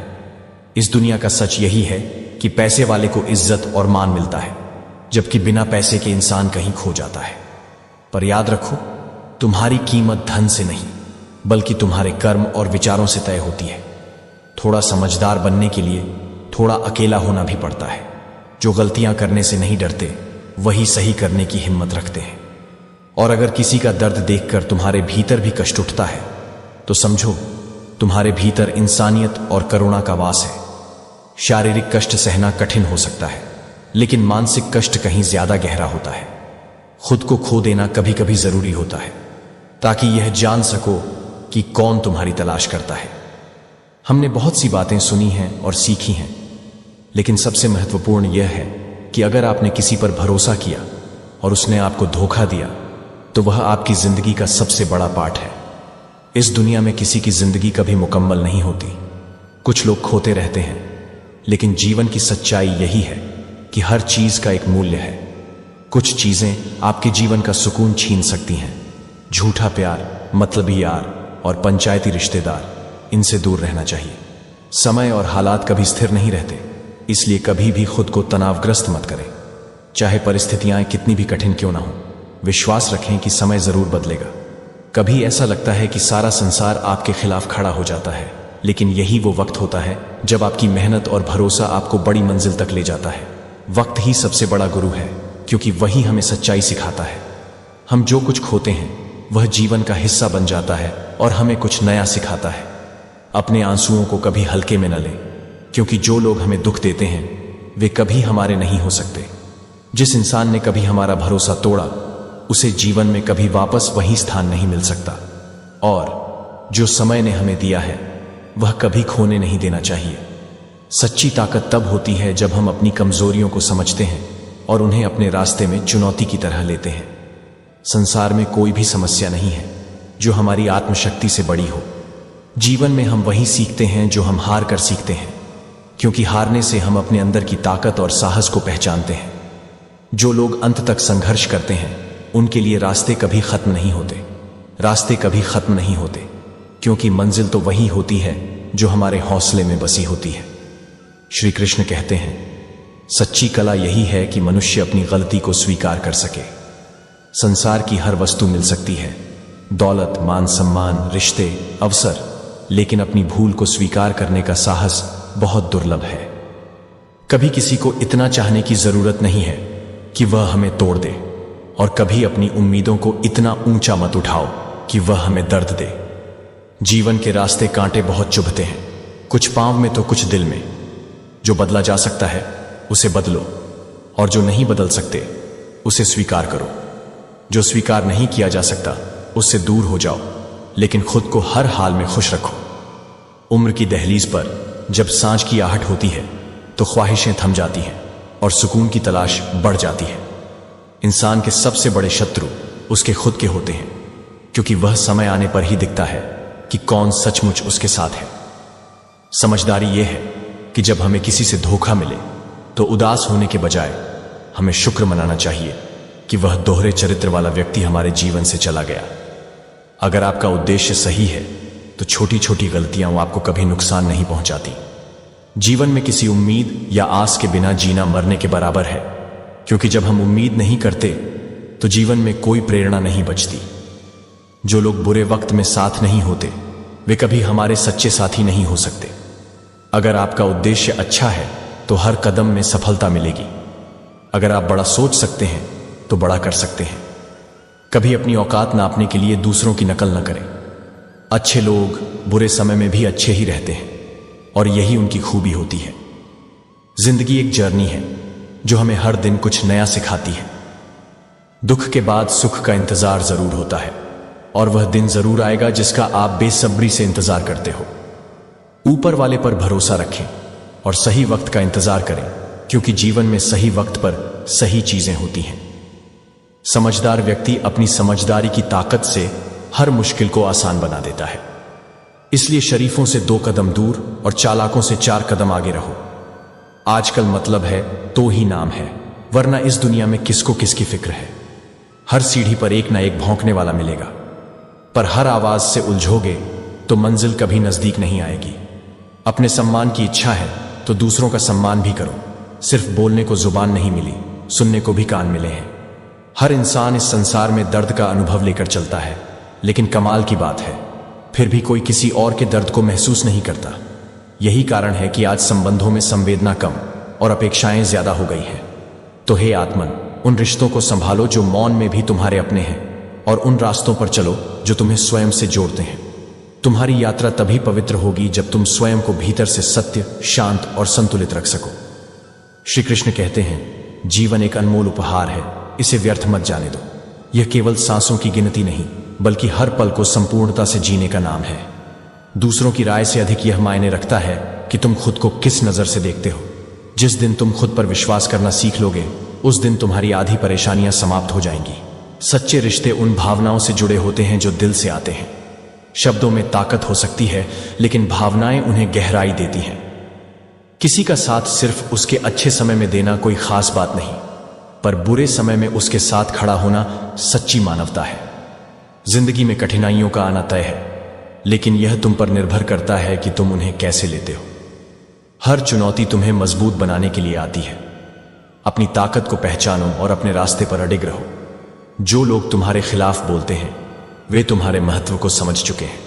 इस दुनिया का सच यही है कि पैसे वाले को इज्जत और मान मिलता है, जबकि बिना पैसे के इंसान कहीं खो जाता है। पर याद रखो, तुम्हारी कीमत धन से नहीं बल्कि तुम्हारे कर्म और विचारों से तय होती है। थोड़ा समझदार बनने के लिए थोड़ा अकेला होना भी पड़ता है। जो गलतियां करने से नहीं डरते वही सही करने की हिम्मत रखते हैं। और अगर किसी का दर्द देखकर तुम्हारे भीतर भी कष्ट उठता है तो समझो तुम्हारे भीतर इंसानियत और करुणा का वास है। शारीरिक कष्ट सहना कठिन हो सकता है, लेकिन मानसिक कष्ट कहीं ज्यादा गहरा होता है। खुद को खो देना कभी कभी जरूरी होता है, ताकि यह जान सको कि कौन तुम्हारी तलाश करता है। हमने बहुत सी बातें सुनी हैं और सीखी हैं, लेकिन सबसे महत्वपूर्ण यह है कि अगर आपने किसी पर भरोसा किया और उसने आपको धोखा दिया तो वह आपकी जिंदगी का सबसे बड़ा पाठ है। इस दुनिया में किसी की जिंदगी कभी मुकम्मल नहीं होती। कुछ लोग खोते रहते हैं, लेकिन जीवन की सच्चाई यही है कि हर चीज का एक मूल्य है। कुछ चीजें आपके जीवन का सुकून छीन सकती हैं। झूठा प्यार, मतलबी यार और पंचायती रिश्तेदार, इनसे दूर रहना चाहिए। समय और हालात कभी स्थिर नहीं रहते, इसलिए कभी भी खुद को तनावग्रस्त मत करें। चाहे परिस्थितियां कितनी भी कठिन क्यों ना हो, विश्वास रखें कि समय जरूर बदलेगा। कभी ऐसा लगता है कि सारा संसार आपके खिलाफ खड़ा हो जाता है, लेकिन यही वो वक्त होता है जब आपकी मेहनत और भरोसा आपको बड़ी मंजिल तक ले जाता है। वक्त ही सबसे बड़ा गुरु है, क्योंकि वही हमें सच्चाई सिखाता है। हम जो कुछ खोते हैं वह जीवन का हिस्सा बन जाता है और हमें कुछ नया सिखाता है। अपने आंसुओं को कभी हल्के में न लें, क्योंकि जो लोग हमें दुख देते हैं वे कभी हमारे नहीं हो सकते। जिस इंसान ने कभी हमारा भरोसा तोड़ा उसे जीवन में कभी वापस वही स्थान नहीं मिल सकता, और जो समय ने हमें दिया है वह कभी खोने नहीं देना चाहिए। सच्ची ताकत तब होती है जब हम अपनी कमजोरियों को समझते हैं और उन्हें अपने रास्ते में चुनौती की तरह लेते हैं। संसार में कोई भी समस्या नहीं है जो हमारी आत्मशक्ति से बड़ी हो। जीवन में हम वही सीखते हैं जो हम हार कर सीखते हैं, क्योंकि हारने से हम अपने अंदर की ताकत और साहस को पहचानते हैं। जो लोग अंत तक संघर्ष करते हैं उनके लिए रास्ते कभी खत्म नहीं होते। रास्ते कभी खत्म नहीं होते, क्योंकि मंजिल तो वही होती है जो हमारे हौसले में बसी होती है। श्री कृष्ण कहते हैं, सच्ची कला यही है कि मनुष्य अपनी गलती को स्वीकार कर सके। संसार की हर वस्तु मिल सकती है, दौलत, मान सम्मान, रिश्ते, अवसर, लेकिन अपनी भूल को स्वीकार करने का साहस बहुत दुर्लभ है। कभी किसी को इतना चाहने की जरूरत नहीं है कि वह हमें तोड़ दे, और कभी अपनी उम्मीदों को इतना ऊंचा मत उठाओ कि वह हमें दर्द दे। जीवन के रास्ते कांटे बहुत चुभते हैं, कुछ पांव में तो कुछ दिल में। जो बदला जा सकता है उसे बदलो, और जो नहीं बदल सकते उसे स्वीकार करो। जो स्वीकार नहीं किया जा सकता उससे दूर हो जाओ, लेकिन खुद को हर हाल में खुश रखो। उम्र की दहलीज पर जब सांझ की आहट होती है तो ख्वाहिशें थम जाती हैं और सुकून की तलाश बढ़ जाती है। इंसान के सबसे बड़े शत्रु उसके खुद के होते हैं, क्योंकि वह समय आने पर ही दिखता है कि कौन सचमुच उसके साथ है। समझदारी यह है कि जब हमें किसी से धोखा मिले तो उदास होने के बजाय हमें शुक्र मनाना चाहिए कि वह दोहरे चरित्र वाला व्यक्ति हमारे जीवन से चला गया। अगर आपका उद्देश्य सही है तो छोटी छोटी गलतियां आपको कभी नुकसान नहीं पहुंचाती। जीवन में किसी उम्मीद या आस के बिना जीना मरने के बराबर है, क्योंकि जब हम उम्मीद नहीं करते तो जीवन में कोई प्रेरणा नहीं बचती। जो लोग बुरे वक्त में साथ नहीं होते वे कभी हमारे सच्चे साथी नहीं हो सकते। अगर आपका उद्देश्य अच्छा है तो हर कदम में सफलता मिलेगी। अगर आप बड़ा सोच सकते हैं तो बड़ा कर सकते हैं। कभी अपनी औकात नापने के लिए दूसरों की नकल न करें। अच्छे लोग बुरे समय में भी अच्छे ही रहते हैं, और यही उनकी खूबी होती है। जिंदगी एक जर्नी है जो हमें हर दिन कुछ नया सिखाती है। दुख के बाद सुख का इंतजार जरूर होता है, और वह दिन जरूर आएगा जिसका आप बेसब्री से इंतजार करते हो। ऊपर वाले पर भरोसा रखें और सही वक्त का इंतजार करें, क्योंकि जीवन में सही वक्त पर सही चीजें होती हैं। समझदार व्यक्ति अपनी समझदारी की ताकत से हर मुश्किल को आसान बना देता है। इसलिए शरीफों से 2 कदम दूर और चालाकों से 4 कदम आगे रहो। आजकल मतलब है तो ही नाम है, वरना इस दुनिया में किसको किसकी फिक्र है। हर सीढ़ी पर एक ना एक भौंकने वाला मिलेगा, पर हर आवाज से उलझोगे तो मंजिल कभी नजदीक नहीं आएगी। अपने सम्मान की इच्छा है तो दूसरों का सम्मान भी करो। सिर्फ बोलने को जुबान नहीं मिली, सुनने को भी कान मिले हैं। हर इंसान इस संसार में दर्द का अनुभव लेकर चलता है, लेकिन कमाल की बात है फिर भी कोई किसी और के दर्द को महसूस नहीं करता। यही कारण है कि आज संबंधों में संवेदना कम और अपेक्षाएं ज्यादा हो गई हैं। तो हे आत्मन, उन रिश्तों को संभालो जो मौन में भी तुम्हारे अपने हैं, और उन रास्तों पर चलो जो तुम्हें स्वयं से जोड़ते हैं। तुम्हारी यात्रा तभी पवित्र होगी जब तुम स्वयं को भीतर से सत्य, शांत और संतुलित रख सको। श्री कृष्ण कहते हैं, जीवन एक अनमोल उपहार है, इसे व्यर्थ मत जाने दो। यह केवल सांसों की गिनती नहीं, बल्कि हर पल को संपूर्णता से जीने का नाम है। दूसरों की राय से अधिक यह मायने रखता है कि तुम खुद को किस नजर से देखते हो। जिस दिन तुम खुद पर विश्वास करना सीख लोगे, उस दिन तुम्हारी आधी परेशानियां समाप्त हो जाएंगी। सच्चे रिश्ते उन भावनाओं से जुड़े होते हैं जो दिल से आते हैं। शब्दों में ताकत हो सकती है, लेकिन भावनाएं उन्हें गहराई देती हैं। किसी का साथ सिर्फ उसके अच्छे समय में देना कोई खास बात नहीं, पर बुरे समय में उसके साथ खड़ा होना सच्ची मानवता है। जिंदगी में कठिनाइयों का आना तय है, लेकिन यह तुम पर निर्भर करता है कि तुम उन्हें कैसे लेते हो। हर चुनौती तुम्हें मजबूत बनाने के लिए आती है। अपनी ताकत को पहचानो और अपने रास्ते पर अडिग रहो। जो लोग तुम्हारे खिलाफ बोलते हैं वे तुम्हारे महत्व को समझ चुके हैं।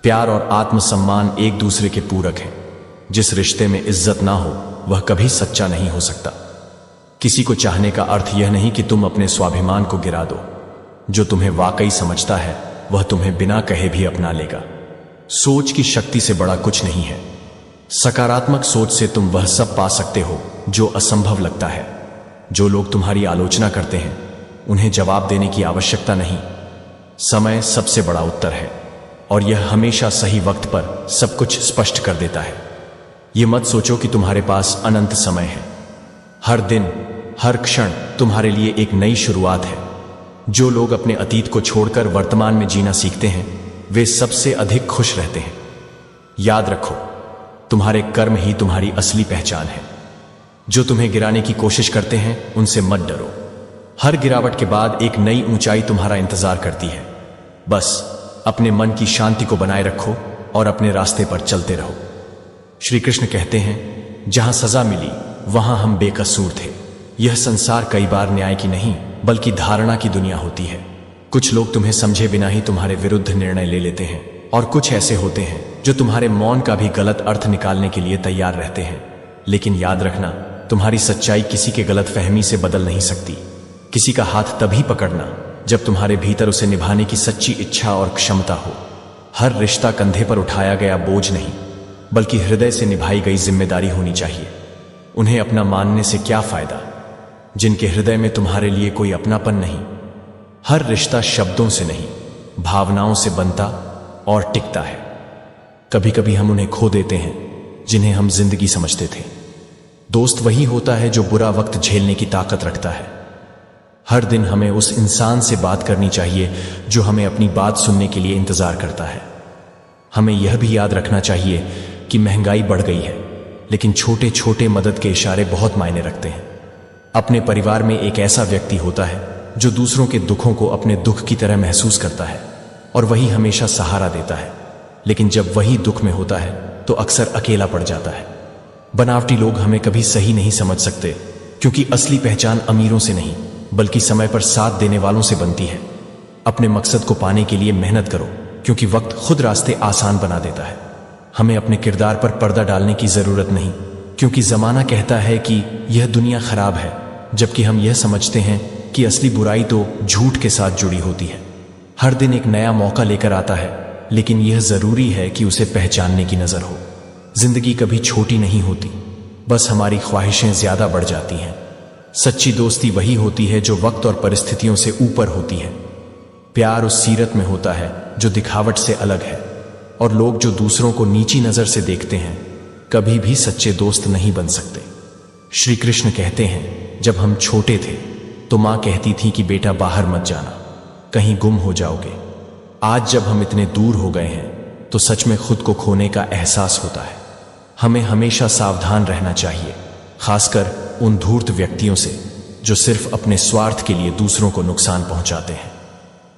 प्यार और आत्मसम्मान एक दूसरे के पूरक हैं। जिस रिश्ते में इज्जत ना हो वह कभी सच्चा नहीं हो सकता। किसी को चाहने का अर्थ यह नहीं कि तुम अपने स्वाभिमान को गिरा दो। जो तुम्हें वाकई समझता है वह तुम्हें बिना कहे भी अपना लेगा। सोच की शक्ति से बड़ा कुछ नहीं है। सकारात्मक सोच से तुम वह सब पा सकते हो जो असंभव लगता है। जो लोग तुम्हारी आलोचना करते हैं उन्हें जवाब देने की आवश्यकता नहीं। समय सबसे बड़ा उत्तर है और यह हमेशा सही वक्त पर सब कुछ स्पष्ट कर देता है। यह मत सोचो कि तुम्हारे पास अनंत समय है। हर दिन, हर क्षण तुम्हारे लिए एक नई शुरुआत है। जो लोग अपने अतीत को छोड़कर वर्तमान में जीना सीखते हैं वे सबसे अधिक खुश रहते हैं। याद रखो, तुम्हारे कर्म ही तुम्हारी असली पहचान है। जो तुम्हें गिराने की कोशिश करते हैं उनसे मत डरो। हर गिरावट के बाद एक नई ऊंचाई तुम्हारा इंतजार करती है। बस अपने मन की शांति को बनाए रखो और अपने रास्ते पर चलते रहो। श्री कृष्ण कहते हैं, जहां सजा मिली वहां हम बेकसूर थे। यह संसार कई बार न्याय की नहीं बल्कि धारणा की दुनिया होती है। कुछ लोग तुम्हें समझे बिना ही तुम्हारे विरुद्ध निर्णय ले लेते हैं और कुछ ऐसे होते हैं जो तुम्हारे मौन का भी गलत अर्थ निकालने के लिए तैयार रहते हैं। लेकिन याद रखना, तुम्हारी सच्चाई किसी के गलत फहमी से बदल नहीं सकती। किसी का हाथ तभी पकड़ना जब तुम्हारे भीतर उसे निभाने की सच्ची इच्छा और क्षमता हो। हर रिश्ता कंधे पर उठाया गया बोझ नहीं बल्कि हृदय से निभाई गई जिम्मेदारी होनी चाहिए। उन्हें अपना मानने से क्या फायदा जिनके हृदय में तुम्हारे लिए कोई अपनापन नहीं। हर रिश्ता शब्दों से नहीं, भावनाओं से बनता और टिकता है। कभी कभी हम उन्हें खो देते हैं जिन्हें हम जिंदगी समझते थे। दोस्त वही होता है जो बुरा वक्त झेलने की ताकत रखता है। हर दिन हमें उस इंसान से बात करनी चाहिए जो हमें अपनी बात सुनने के लिए इंतजार करता है। हमें यह भी याद रखना चाहिए कि महंगाई बढ़ गई है लेकिन छोटे छोटे मदद के इशारे बहुत मायने रखते हैं। अपने परिवार में एक ऐसा व्यक्ति होता है जो दूसरों के दुखों को अपने दुख की तरह महसूस करता है और वही हमेशा सहारा देता है। लेकिन जब वही दुख में होता है तो अक्सर अकेला पड़ जाता है। बनावटी लोग हमें कभी सही नहीं समझ सकते क्योंकि असली पहचान अमीरों से नहीं बल्कि समय पर साथ देने वालों से बनती है। अपने मकसद को पाने के लिए मेहनत करो क्योंकि वक्त खुद रास्ते आसान बना देता है। हमें अपने किरदार पर पर्दा डालने की जरूरत नहीं क्योंकि जमाना कहता है कि यह दुनिया खराब है, जबकि हम यह समझते हैं कि असली बुराई तो झूठ के साथ जुड़ी होती है। हर दिन एक नया मौका लेकर आता है लेकिन यह जरूरी है कि उसे पहचानने की नजर हो। जिंदगी कभी छोटी नहीं होती, बस हमारी ख्वाहिशें ज्यादा बढ़ जाती हैं। सच्ची दोस्ती वही होती है जो वक्त और परिस्थितियों से ऊपर होती है। प्यार उस सीरत में होता है जो दिखावट से अलग है और लोग जो दूसरों को नीची नजर से देखते हैं कभी भी सच्चे दोस्त नहीं बन सकते। श्री कृष्ण कहते हैं, जब हम छोटे थे तो मां कहती थी कि बेटा बाहर मत जाना, कहीं गुम हो जाओगे। आज जब हम इतने दूर हो गए हैं तो सच में खुद को खोने का एहसास होता है। हमें हमेशा सावधान रहना चाहिए, खासकर उन धूर्त व्यक्तियों से जो सिर्फ अपने स्वार्थ के लिए दूसरों को नुकसान पहुंचाते हैं।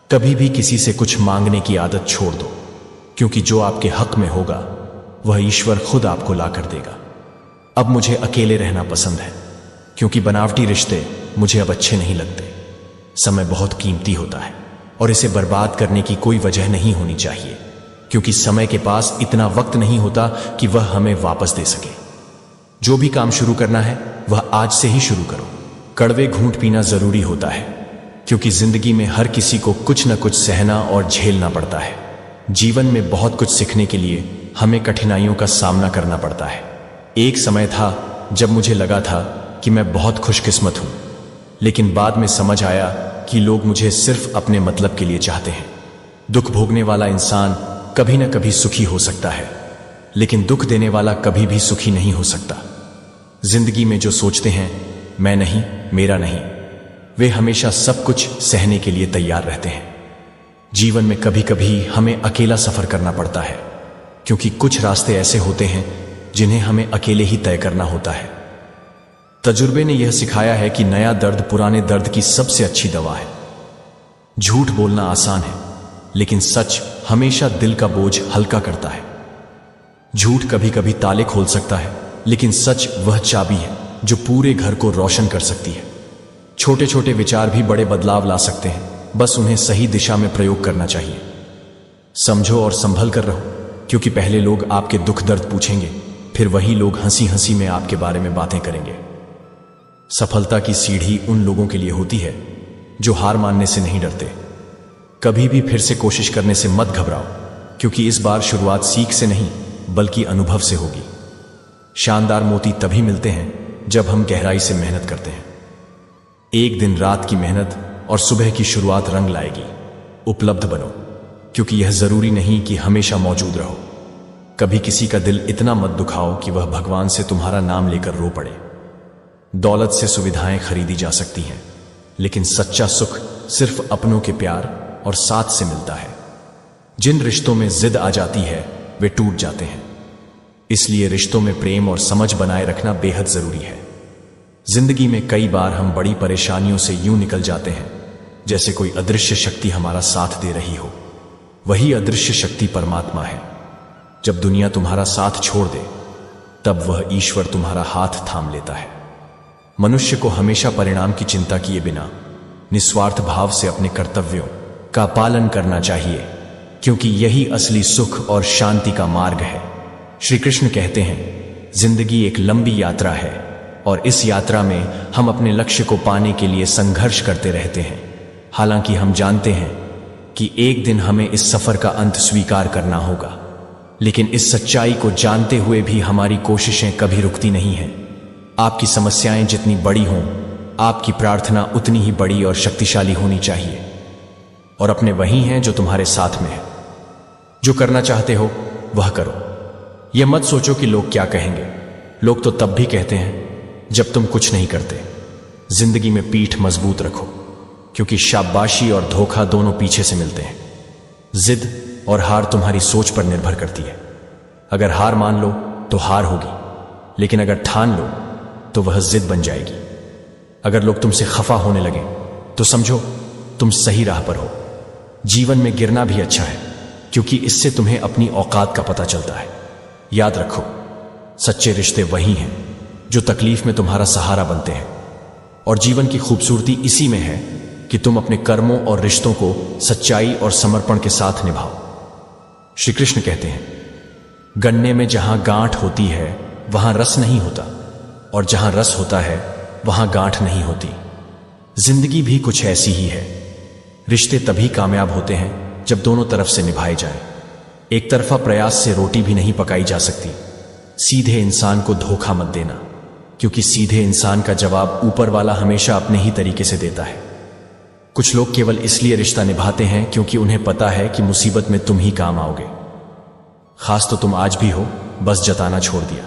कभी भी किसी से कुछ मांगने की आदत छोड़ दो क्योंकि जो आपके हक में होगा वह ईश्वर खुद आपको ला कर देगा। अब मुझे अकेले रहना पसंद है क्योंकि बनावटी रिश्ते मुझे अब अच्छे नहीं लगते। समय बहुत कीमती होता है और इसे बर्बाद करने की कोई वजह नहीं होनी चाहिए क्योंकि समय के पास इतना वक्त नहीं होता कि वह हमें वापस दे सके। जो भी काम शुरू करना है वह आज से ही शुरू करो। कड़वे घूंट पीना जरूरी होता है क्योंकि जिंदगी में हर किसी को कुछ न कुछ सहना और झेलना पड़ता है। जीवन में बहुत कुछ सीखने के लिए हमें कठिनाइयों का सामना करना पड़ता है। एक समय था जब मुझे लगा था कि मैं बहुत खुशकिस्मत हूं, लेकिन बाद में समझ आया कि लोग मुझे सिर्फ अपने मतलब के लिए चाहते हैं। दुख भोगने वाला इंसान कभी न कभी सुखी हो सकता है, लेकिन दुख देने वाला कभी भी सुखी नहीं हो सकता। जिंदगी में जो सोचते हैं मैं नहीं, मेरा नहीं, वे हमेशा सब कुछ सहने के लिए तैयार रहते हैं। जीवन में कभी कभी हमें अकेला सफर करना पड़ता है क्योंकि कुछ रास्ते ऐसे होते हैं जिन्हें हमें अकेले ही तय करना होता है। तजुर्बे ने यह सिखाया है कि नया दर्द पुराने दर्द की सबसे अच्छी दवा है। झूठ बोलना आसान है लेकिन सच हमेशा दिल का बोझ हल्का करता है। झूठ कभी कभी ताले खोल सकता है लेकिन सच वह चाबी है जो पूरे घर को रोशन कर सकती है। छोटे छोटे विचार भी बड़े बदलाव ला सकते हैं, बस उन्हें सही दिशा में प्रयोग करना चाहिए। समझो और संभल कर रहो क्योंकि पहले लोग आपके दुख दर्द पूछेंगे, फिर वही लोग हंसी हंसी में आपके बारे में बातें करेंगे। सफलता की सीढ़ी उन लोगों के लिए होती है जो हार मानने से नहीं डरते। कभी भी फिर से कोशिश करने से मत घबराओ क्योंकि इस बार शुरुआत सीख से नहीं बल्कि अनुभव से होगी। शानदार मोती तभी मिलते हैं जब हम गहराई से मेहनत करते हैं। एक दिन रात की मेहनत और सुबह की शुरुआत रंग लाएगी। उपलब्ध बनो, क्योंकि यह जरूरी नहीं कि हमेशा मौजूद रहो। कभी किसी का दिल इतना मत दुखाओ कि वह भगवान से तुम्हारा नाम लेकर रो पड़े। दौलत से सुविधाएं खरीदी जा सकती हैं, लेकिन सच्चा सुख सिर्फ अपनों के प्यार और साथ से मिलता है। जिन रिश्तों में जिद आ जाती है वे टूट जाते हैं। इसलिए रिश्तों में प्रेम और समझ बनाए रखना बेहद जरूरी है। जिंदगी में कई बार हम बड़ी परेशानियों से यूं निकल जाते हैं जैसे कोई अदृश्य शक्ति हमारा साथ दे रही हो। वही अदृश्य शक्ति परमात्मा है। जब दुनिया तुम्हारा साथ छोड़ दे तब वह ईश्वर तुम्हारा हाथ थाम लेता है। मनुष्य को हमेशा परिणाम की चिंता किए बिना निस्वार्थ भाव से अपने कर्तव्यों का पालन करना चाहिए, क्योंकि यही असली सुख और शांति का मार्ग है। श्री कृष्ण कहते हैं, जिंदगी एक लंबी यात्रा है और इस यात्रा में हम अपने लक्ष्य को पाने के लिए संघर्ष करते रहते हैं। हालांकि हम जानते हैं कि एक दिन हमें इस सफर का अंत स्वीकार करना होगा, लेकिन इस सच्चाई को जानते हुए भी हमारी कोशिशें कभी रुकती नहीं हैं। आपकी समस्याएं जितनी बड़ी हों, आपकी प्रार्थना उतनी ही बड़ी और शक्तिशाली होनी चाहिए। और अपने वही हैं जो तुम्हारे साथ में है। जो करना चाहते हो वह करो। यह मत सोचो कि लोग क्या कहेंगे। लोग तो तब भी कहते हैं जब तुम कुछ नहीं करते। जिंदगी में पीठ मजबूत रखो, क्योंकि शाबाशी और धोखा दोनों पीछे से मिलते हैं। जिद और हार तुम्हारी सोच पर निर्भर करती है। अगर हार मान लो तो हार होगी, लेकिन अगर ठान लो तो वह जिद बन जाएगी। अगर लोग तुमसे खफा होने लगे तो समझो तुम सही राह पर हो। जीवन में गिरना भी अच्छा है, क्योंकि इससे तुम्हें अपनी औकात का पता चलता है। याद रखो, सच्चे रिश्ते वही हैं जो तकलीफ में तुम्हारा सहारा बनते हैं। और जीवन की खूबसूरती इसी में है कि तुम अपने कर्मों और रिश्तों को सच्चाई और समर्पण के साथ निभाओ। श्री कृष्ण कहते हैं, गन्ने में जहां गांठ होती है वहां रस नहीं होता, और जहां रस होता है वहां गांठ नहीं होती। जिंदगी भी कुछ ऐसी ही है। रिश्ते तभी कामयाब होते हैं जब दोनों तरफ से निभाए जाएं। एक तरफा प्रयास से रोटी भी नहीं पकाई जा सकती। सीधे इंसान को धोखा मत देना, क्योंकि सीधे इंसान का जवाब ऊपर वाला हमेशा अपने ही तरीके से देता है। कुछ लोग केवल इसलिए रिश्ता निभाते हैं क्योंकि उन्हें पता है कि मुसीबत में तुम ही काम आओगे। खास तो तुम आज भी हो, बस जताना छोड़ दिया।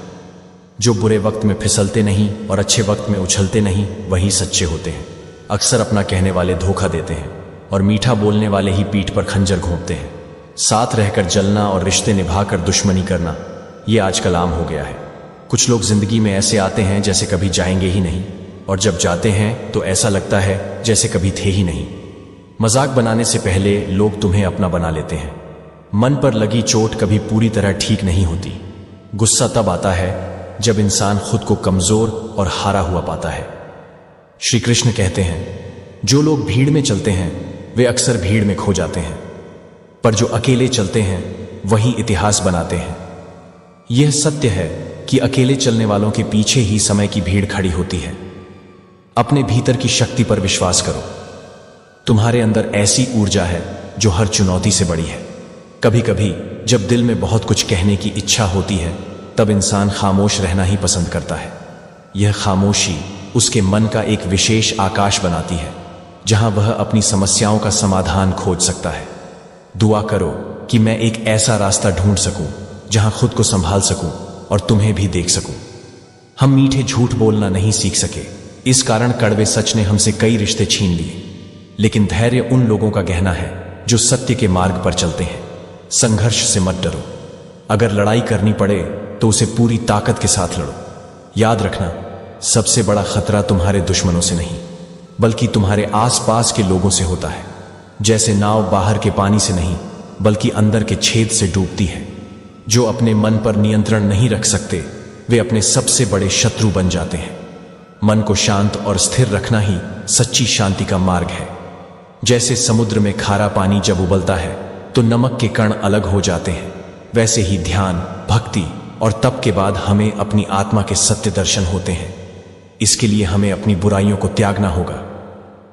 जो बुरे वक्त में फिसलते नहीं और अच्छे वक्त में उछलते नहीं, वही सच्चे होते हैं। अक्सर अपना कहने वाले धोखा देते हैं और मीठा बोलने वाले ही पीठ पर खंजर घोंपते हैं। साथ रहकर जलना और रिश्ते निभाकर दुश्मनी करना, यह आजकल आम हो गया है। कुछ लोग जिंदगी में ऐसे आते हैं जैसे कभी जाएंगे ही नहीं, और जब जाते हैं तो ऐसा लगता है जैसे कभी थे ही नहीं। मजाक बनाने से पहले लोग तुम्हें अपना बना लेते हैं। मन पर लगी चोट कभी पूरी तरह ठीक नहीं होती। गुस्सा तब आता है जब इंसान खुद को कमजोर और हारा हुआ पाता है। श्री कृष्ण कहते हैं, जो लोग भीड़ में चलते हैं वे अक्सर भीड़ में खो जाते हैं, पर जो अकेले चलते हैं वही इतिहास बनाते हैं। यह सत्य है कि अकेले चलने वालों के पीछे ही समय की भीड़ खड़ी होती है। अपने भीतर की शक्ति पर विश्वास करो। तुम्हारे अंदर ऐसी ऊर्जा है जो हर चुनौती से बड़ी है। कभी कभी जब दिल में बहुत कुछ कहने की इच्छा होती है तब इंसान खामोश रहना ही पसंद करता है। यह खामोशी उसके मन का एक विशेष आकाश बनाती है, जहां वह अपनी समस्याओं का समाधान खोज सकता है। दुआ करो कि मैं एक ऐसा रास्ता ढूंढ सकूं जहां खुद को संभाल सकूं और तुम्हें भी देख सकूं। हम मीठे झूठ बोलना नहीं सीख सके, इस कारण कड़वे सच ने हमसे कई रिश्ते छीन लिए। लेकिन धैर्य उन लोगों का गहना है जो सत्य के मार्ग पर चलते हैं। संघर्ष से मत डरो। अगर लड़ाई करनी पड़े तो उसे पूरी ताकत के साथ लड़ो। याद रखना, सबसे बड़ा खतरा तुम्हारे दुश्मनों से नहीं बल्कि तुम्हारे आसपास के लोगों से होता है। जैसे नाव बाहर के पानी से नहीं बल्कि अंदर के छेद से डूबती है। जो अपने मन पर नियंत्रण नहीं रख सकते वे अपने सबसे बड़े शत्रु बन जाते हैं। मन को शांत और स्थिर रखना ही सच्ची शांति का मार्ग है। जैसे समुद्र में खारा पानी जब उबलता है तो नमक के कण अलग हो जाते हैं, वैसे ही ध्यान, भक्ति और तप के बाद हमें अपनी आत्मा के सत्य दर्शन होते हैं। इसके लिए हमें अपनी बुराइयों को त्यागना होगा।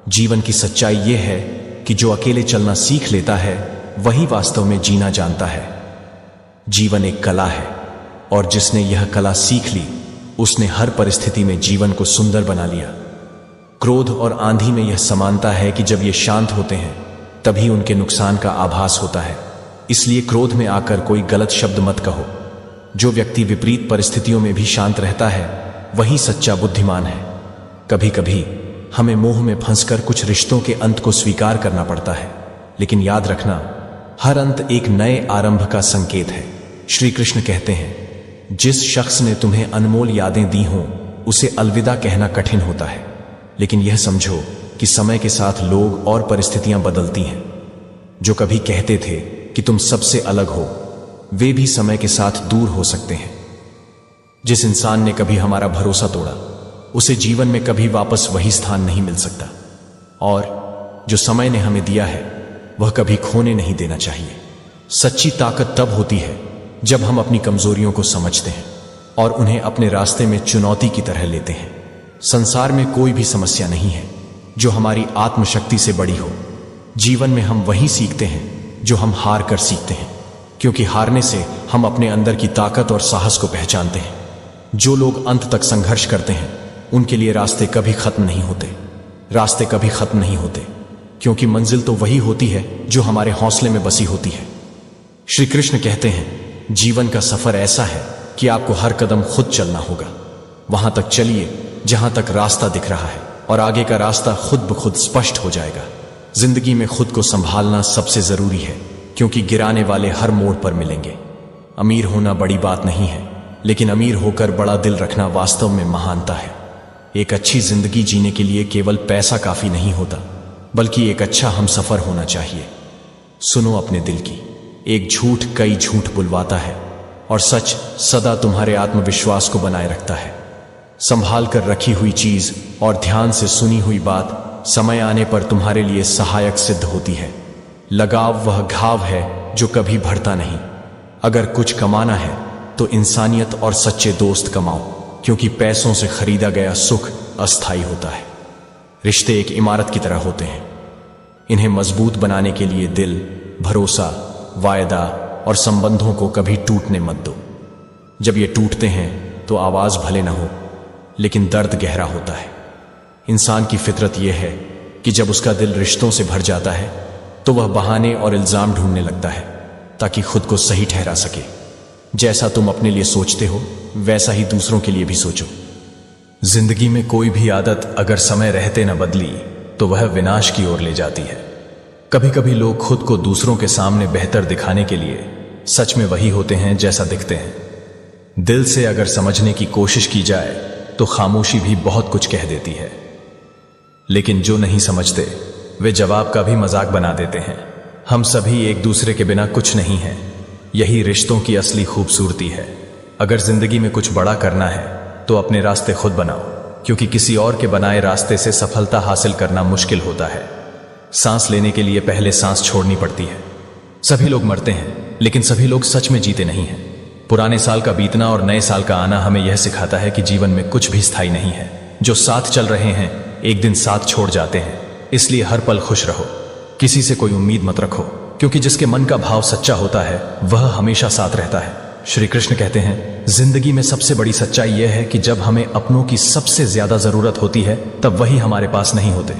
जीवन की सच्चाई यह है कि जो अकेले चलना सीख लेता है वही वास्तव में जीना जानता है। जीवन एक कला है और जिसने यह कला सीख ली उसने हर परिस्थिति में जीवन को सुंदर बना लिया। क्रोध और आंधी में यह समानता है कि जब ये शांत होते हैं तभी उनके नुकसान का आभास होता है। इसलिए क्रोध में आकर कोई गलत शब्द मत कहो। जो व्यक्ति विपरीत परिस्थितियों में भी शांत रहता है वही सच्चा बुद्धिमान है। कभी कभी हमें मोह में फंसकर कुछ रिश्तों के अंत को स्वीकार करना पड़ता है, लेकिन याद रखना, हर अंत एक नए आरंभ का संकेत है। श्री कृष्ण कहते हैं, जिस शख्स ने तुम्हें अनमोल यादें दी हों उसे अलविदा कहना कठिन होता है, लेकिन यह समझो कि समय के साथ लोग और परिस्थितियां बदलती हैं। जो कभी कहते थे कि तुम सबसे अलग हो, वे भी समय के साथ दूर हो सकते हैं। जिस इंसान ने कभी हमारा भरोसा तोड़ा उसे जीवन में कभी वापस वही स्थान नहीं मिल सकता, और जो समय ने हमें दिया है वह कभी खोने नहीं देना चाहिए। सच्ची ताकत तब होती है जब हम अपनी कमजोरियों को समझते हैं और उन्हें अपने रास्ते में चुनौती की तरह लेते हैं। संसार में कोई भी समस्या नहीं है जो हमारी आत्मशक्ति से बड़ी हो। जीवन में हम वही सीखते हैं जो हम हार कर सीखते हैं, क्योंकि हारने से हम अपने अंदर की ताकत और साहस को पहचानते हैं। जो लोग अंत तक संघर्ष करते हैं उनके लिए रास्ते कभी खत्म नहीं होते। रास्ते कभी खत्म नहीं होते, क्योंकि मंजिल तो वही होती है जो हमारे हौसले में बसी होती है। श्री कृष्ण कहते हैं, जीवन का सफर ऐसा है कि आपको हर कदम खुद चलना होगा। वहां तक चलिए जहां तक रास्ता दिख रहा है और आगे का रास्ता खुद ब खुद स्पष्ट हो जाएगा। जिंदगी में खुद को संभालना सबसे जरूरी है, क्योंकि गिराने वाले हर मोड़ पर मिलेंगे। अमीर होना बड़ी बात नहीं है, लेकिन अमीर होकर बड़ा दिल रखना वास्तव में महानता है। एक अच्छी जिंदगी जीने के लिए केवल पैसा काफी नहीं होता, बल्कि एक अच्छा हमसफर होना चाहिए। सुनो अपने दिल की, एक झूठ कई झूठ बुलवाता है और सच सदा तुम्हारे आत्मविश्वास को बनाए रखता है। संभाल कर रखी हुई चीज और ध्यान से सुनी हुई बात समय आने पर तुम्हारे लिए सहायक सिद्ध होती है। लगाव वह घाव है जो कभी भरता नहीं। अगर कुछ कमाना है तो इंसानियत और सच्चे दोस्त कमाओ, क्योंकि पैसों से खरीदा गया सुख अस्थायी होता है। रिश्ते एक इमारत की तरह होते हैं। इन्हें मजबूत बनाने के लिए दिल, भरोसा, वायदा और संबंधों को कभी टूटने मत दो। जब ये टूटते हैं तो आवाज भले न हो, लेकिन दर्द गहरा होता है। इंसान की फितरत यह है कि जब उसका दिल रिश्तों से भर जाता है तो वह बहाने और इल्जाम ढूंढने लगता है ताकि खुद को सही ठहरा सके। जैसा तुम अपने लिए सोचते हो वैसा ही दूसरों के लिए भी सोचो। जिंदगी में कोई भी आदत अगर समय रहते न बदली तो वह विनाश की ओर ले जाती है। कभी कभी लोग खुद को दूसरों के सामने बेहतर दिखाने के लिए सच में वही होते हैं जैसा दिखते हैं। दिल से अगर समझने की कोशिश की जाए तो खामोशी भी बहुत कुछ कह देती है, लेकिन जो नहीं समझते वे जवाब का भी मजाक बना देते हैं। हम सभी एक दूसरे के बिना कुछ नहीं हैं। यही रिश्तों की असली खूबसूरती है। अगर जिंदगी में कुछ बड़ा करना है तो अपने रास्ते खुद बनाओ, क्योंकि किसी और के बनाए रास्ते से सफलता हासिल करना मुश्किल होता है। सांस लेने के लिए पहले सांस छोड़नी पड़ती है। सभी लोग मरते हैं, लेकिन सभी लोग सच में जीते नहीं हैं। पुराने साल का बीतना और नए साल का आना हमें यह सिखाता है कि जीवन में कुछ भी स्थायी नहीं है। जो साथ चल रहे हैं एक दिन साथ छोड़ जाते हैं। इसलिए हर पल खुश रहो। किसी से कोई उम्मीद मत रखो, क्योंकि जिसके मन का भाव सच्चा होता है वह हमेशा साथ रहता है। श्री कृष्ण कहते हैं, जिंदगी में सबसे बड़ी सच्चाई यह है कि जब हमें अपनों की सबसे ज्यादा जरूरत होती है तब वही हमारे पास नहीं होते।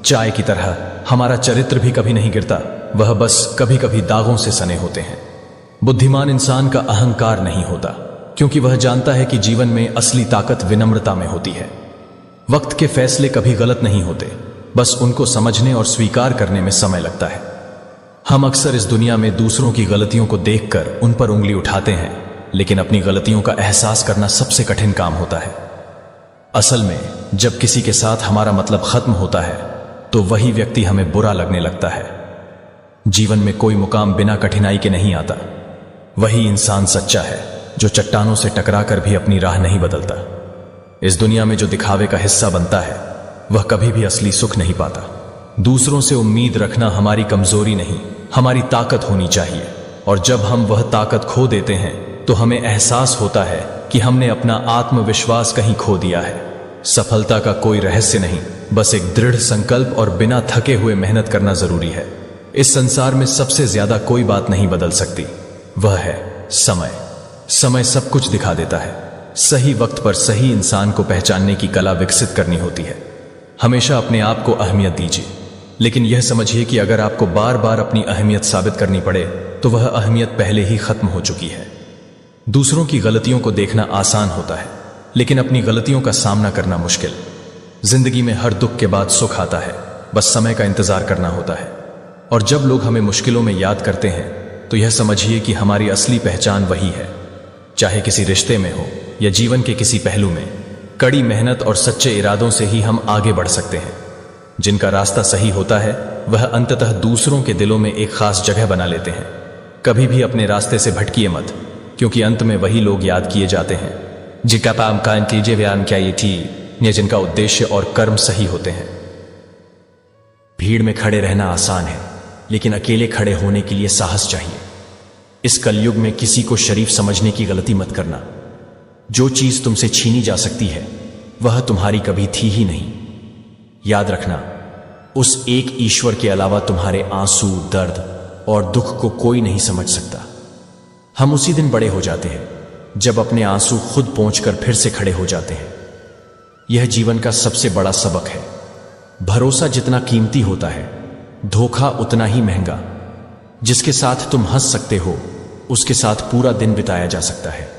चाय की तरह हमारा चरित्र भी कभी नहीं गिरता, वह बस कभी कभी दागों से सने होते हैं। बुद्धिमान इंसान का अहंकार नहीं होता, क्योंकि वह जानता है कि जीवन में असली ताकत विनम्रता में होती है। वक्त के फैसले कभी गलत नहीं होते, बस उनको समझने और स्वीकार करने में समय लगता है। हम अक्सर इस दुनिया में दूसरों की गलतियों को देखकर उन पर उंगली उठाते हैं, लेकिन अपनी गलतियों का एहसास करना सबसे कठिन काम होता है। असल में जब किसी के साथ हमारा मतलब खत्म होता है तो वही व्यक्ति हमें बुरा लगने लगता है। जीवन में कोई मुकाम बिना कठिनाई के नहीं आता। वही इंसान सच्चा है जो चट्टानों से टकराकर भी अपनी राह नहीं बदलता। इस दुनिया में जो दिखावे का हिस्सा बनता है वह कभी भी असली सुख नहीं पाता। दूसरों से उम्मीद रखना हमारी कमजोरी नहीं, हमारी ताकत होनी चाहिए। और जब हम वह ताकत खो देते हैं तो हमें एहसास होता है कि हमने अपना आत्मविश्वास कहीं खो दिया है। सफलता का कोई रहस्य नहीं, बस एक दृढ़ संकल्प और बिना थके हुए मेहनत करना जरूरी है। इस संसार में सबसे ज्यादा कोई बात नहीं बदल सकती, वह है समय। समय सब कुछ दिखा देता है। सही वक्त पर सही इंसान को पहचानने की कला विकसित करनी होती है। हमेशा अपने आप को अहमियत दीजिए, लेकिन यह समझिए कि अगर आपको बार बार अपनी अहमियत साबित करनी पड़े तो वह अहमियत पहले ही खत्म हो चुकी है। दूसरों की गलतियों को देखना आसान होता है, लेकिन अपनी गलतियों का सामना करना मुश्किल। जिंदगी में हर दुख के बाद सुख आता है, बस समय का इंतजार करना होता है। और जब लोग हमें मुश्किलों में याद करते हैं तो यह समझिए कि हमारी असली पहचान वही है। चाहे किसी रिश्ते में हो या जीवन के किसी पहलू में, कड़ी मेहनत और सच्चे इरादों से ही हम आगे बढ़ सकते हैं। जिनका रास्ता सही होता है वह अंततः दूसरों के दिलों में एक खास जगह बना लेते हैं। कभी भी अपने रास्ते से भटकिए मत, क्योंकि अंत में वही लोग याद किए जाते हैं जिनका काम कान कीजिए व्यायाम क्या ये थी, या जिनका उद्देश्य और कर्म सही होते हैं। भीड़ में खड़े रहना आसान है, लेकिन अकेले खड़े होने के लिए साहस चाहिए। इस कलयुग में किसी को शरीफ समझने की गलती मत करना। जो चीज तुमसे छीनी जा सकती है वह तुम्हारी कभी थी ही नहीं। याद रखना, उस एक ईश्वर के अलावा तुम्हारे आंसू, दर्द और दुख को कोई नहीं समझ सकता। हम उसी दिन बड़े हो जाते हैं जब अपने आंसू खुद पहुंचकर फिर से खड़े हो जाते हैं। यह जीवन का सबसे बड़ा सबक है। भरोसा जितना कीमती होता है, धोखा उतना ही महंगा। जिसके साथ तुम हंस सकते हो उसके साथ पूरा दिन बिताया जा सकता है,